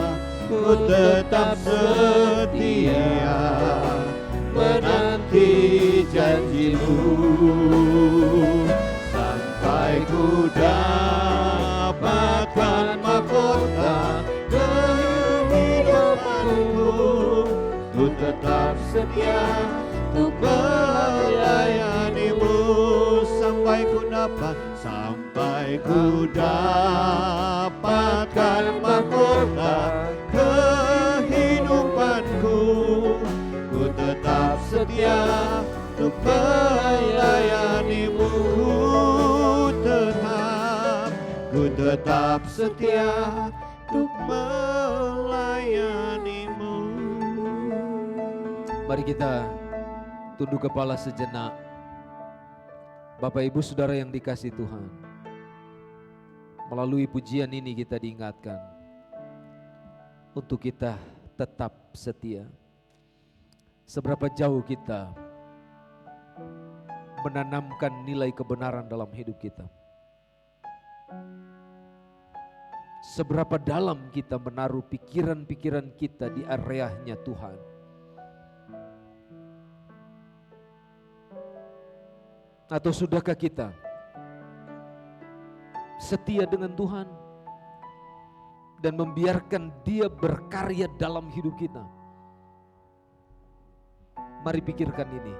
ku tetap setia menanti janjimu. Sampai ku dapatkan mahkota kehidupanku, ku tetap setia untuk melayanimu. Sampai ku dapatkan mahkota kehidupanku, ku tetap setia untuk melayanimu. Ku tetap setia untuk melayanimu. Mari kita tunduk kepala sejenak. Bapak Ibu Saudara yang dikasihi Tuhan, melalui pujian ini kita diingatkan untuk kita tetap setia. Seberapa jauh kita menanamkan nilai kebenaran dalam hidup kita, seberapa dalam kita menaruh pikiran-pikiran kita di areanya Tuhan. Atau sudahkah kita setia dengan Tuhan dan membiarkan Dia berkarya dalam hidup kita? Mari pikirkan ini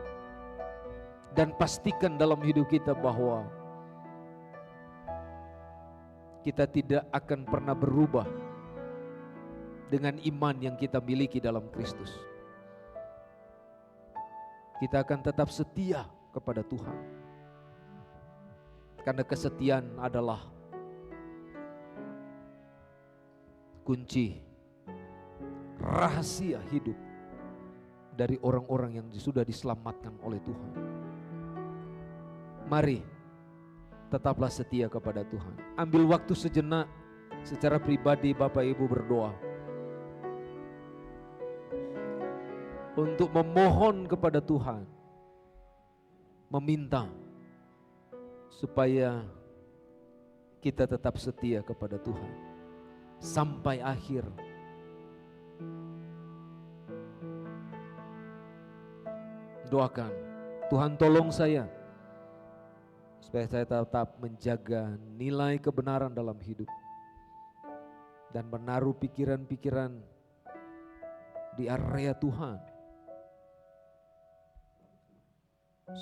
dan pastikan dalam hidup kita bahwa kita tidak akan pernah berubah dengan iman yang kita miliki dalam Kristus. Kita akan tetap setia kepada Tuhan. Karena kesetiaan adalah kunci rahasia hidup dari orang-orang yang sudah diselamatkan oleh Tuhan. Mari tetaplah setia kepada Tuhan. Ambil waktu sejenak secara pribadi Bapak Ibu berdoa untuk memohon kepada Tuhan, meminta supaya kita tetap setia kepada Tuhan. sampai akhir. Doakan, Tuhan tolong saya supaya saya tetap menjaga nilai kebenaran dalam hidup dan menaruh pikiran-pikiran di area Tuhan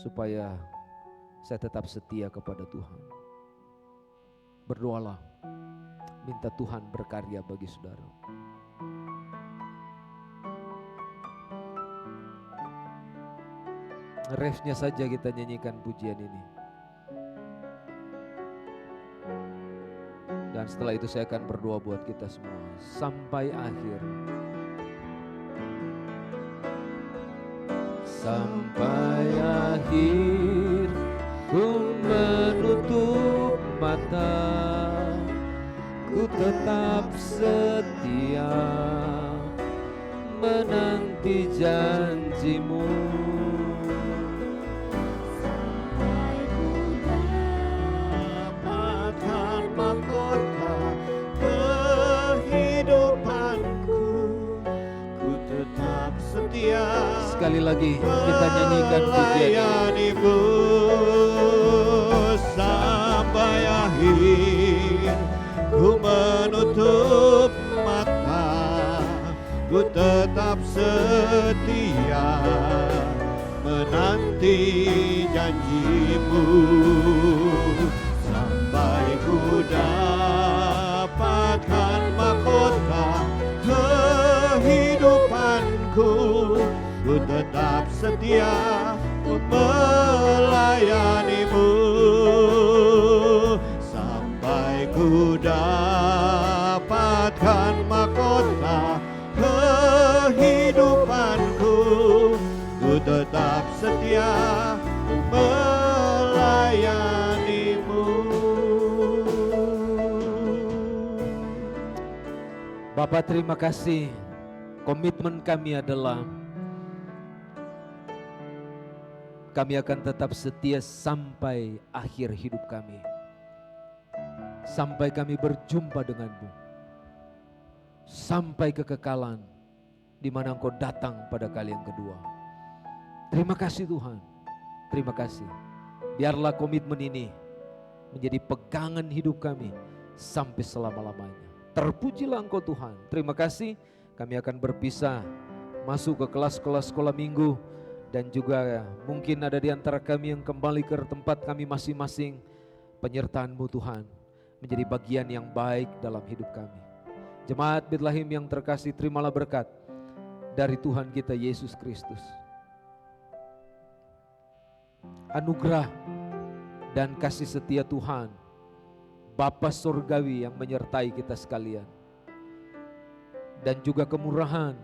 supaya saya tetap setia kepada Tuhan. Berdoalah, minta Tuhan berkarya bagi saudara. Refnya saja kita nyanyikan pujian ini. Dan setelah itu saya akan berdoa buat kita semua sampai akhir. Sampai akhir ku menutup mata, ku tetap setia menanti janjimu. Sampai ku dapatkan mahkota kehidupanku, ku tetap setia Sekali lagi kita nyanyikan pujian ini. melayanimu sampai akhir. Ku menutup mata, ku tetap setia menanti janjimu sampai ku dapatkan mahkota kehidupanku. Ku tetap setia melayanimu sampai ku dapatkan mahkota kehidupanku. Ku tetap setia melayanimu. Bapak, terima kasih. Komitmen kami adalah kami akan tetap setia sampai akhir hidup kami. Sampai kami berjumpa denganmu. Sampai kekekalan di mana Engkau datang pada kali yang kedua. Terima kasih Tuhan. Terima kasih. Biarlah komitmen ini menjadi pegangan hidup kami sampai selama-lamanya. Terpujilah Engkau Tuhan. Terima kasih. Kami akan berpisah masuk ke kelas-kelas sekolah minggu. Dan juga mungkin ada di antara kami yang kembali ke tempat kami masing-masing. Penyertaan-Mu Tuhan menjadi bagian yang baik dalam hidup kami. Jemaat Bethlehem yang terkasih, terimalah berkat dari Tuhan kita Yesus Kristus. Anugerah dan kasih setia Tuhan, Bapa Surgawi yang menyertai kita sekalian. Dan juga kemurahan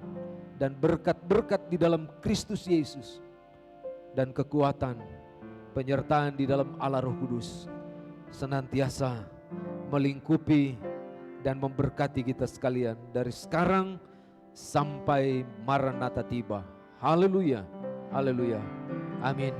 dan berkat-berkat di dalam Kristus Yesus dan kekuatan penyertaan di dalam Allah Roh Kudus senantiasa melingkupi dan memberkati kita sekalian dari sekarang sampai Maranatha tiba. Haleluya, haleluya, amin.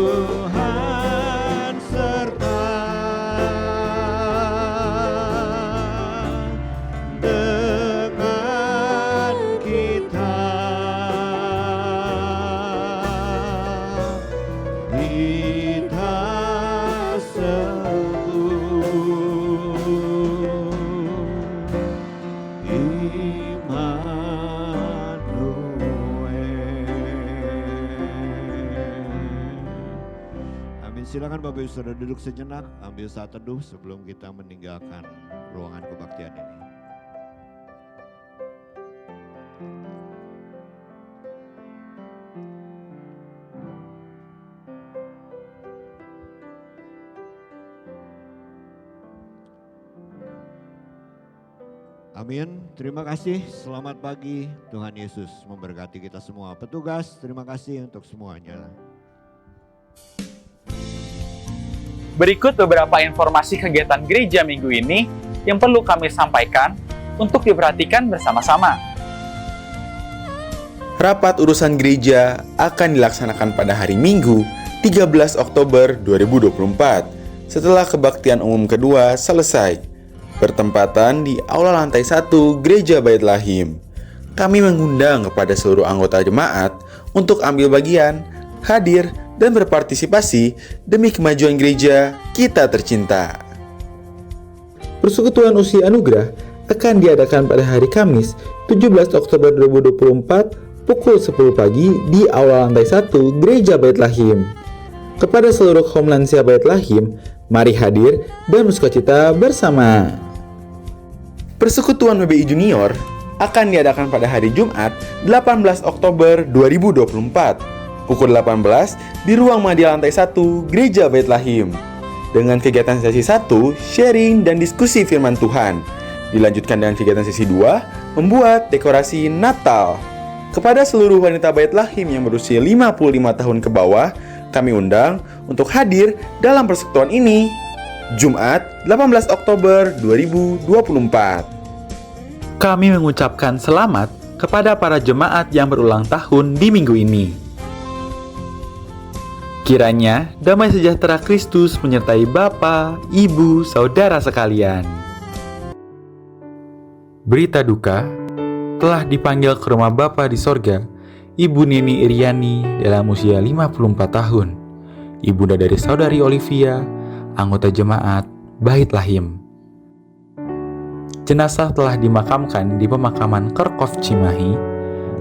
Tuhan serta dengan kita, kita sembuh. Amin. Silakan Bapak Ibu Saudara duduk sejenak, ambil saat teduh sebelum kita meninggalkan ruangan kebaktian ini. Amin. Terima kasih. Selamat pagi. Tuhan Yesus memberkati kita semua. Petugas, terima kasih untuk semuanya. Berikut beberapa informasi kegiatan gereja minggu ini yang perlu kami sampaikan untuk diperhatikan bersama-sama. Rapat urusan gereja akan dilaksanakan pada hari Minggu, 13 Oktober 2024, setelah kebaktian umum kedua selesai, bertempatan di Aula Lantai 1 Gereja Bait Lahim. Kami mengundang kepada seluruh anggota jemaat untuk ambil bagian, hadir, dan berpartisipasi demi kemajuan gereja kita tercinta. Persekutuan Usia Anugerah akan diadakan pada hari Kamis, 17 Oktober 2024, pukul 10 pagi di Aula Lantai 1 Gereja Bait Lahim. Kepada seluruh kaum lansia Bait Lahim, mari hadir dan bersukacita bersama. Persekutuan PBI Junior akan diadakan pada hari Jumat, 18 Oktober 2024, pukul 18 di ruang media lantai 1 Gereja Bait Lahim. Dengan kegiatan sesi 1, sharing dan diskusi firman Tuhan. Dilanjutkan dengan kegiatan sesi 2, membuat dekorasi Natal. Kepada seluruh wanita Bait Lahim yang berusia 55 tahun ke bawah, kami undang untuk hadir dalam persekutuan ini. Jumat, 18 Oktober 2024. Kami mengucapkan selamat kepada para jemaat yang berulang tahun di minggu ini. Kiranya damai sejahtera Kristus menyertai Bapa, Ibu, Saudara sekalian. Berita duka, telah dipanggil ke rumah Bapa di sorga, Ibu Nini Iriani dalam usia 54 tahun, ibunda dari Saudari Olivia, anggota jemaat Bait Lahim. Jenazah telah dimakamkan di pemakaman Kerkhof Cimahi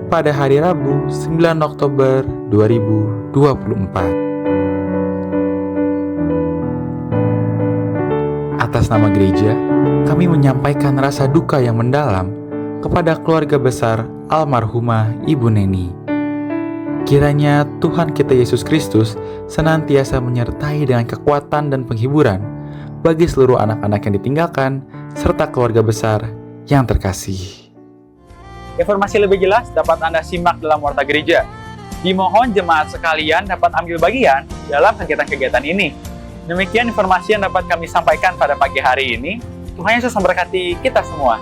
pada hari Rabu 9 Oktober 2024. Atas nama gereja, kami menyampaikan rasa duka yang mendalam kepada keluarga besar almarhumah Ibu Neni. Kiranya Tuhan kita Yesus Kristus senantiasa menyertai dengan kekuatan dan penghiburan bagi seluruh anak-anak yang ditinggalkan serta keluarga besar yang terkasih. Informasi lebih jelas dapat Anda simak dalam Warta Gereja. Dimohon jemaat sekalian dapat ambil bagian dalam kegiatan-kegiatan ini. Demikian informasi yang dapat kami sampaikan pada pagi hari ini. Tuhan Yesus memberkati kita semua.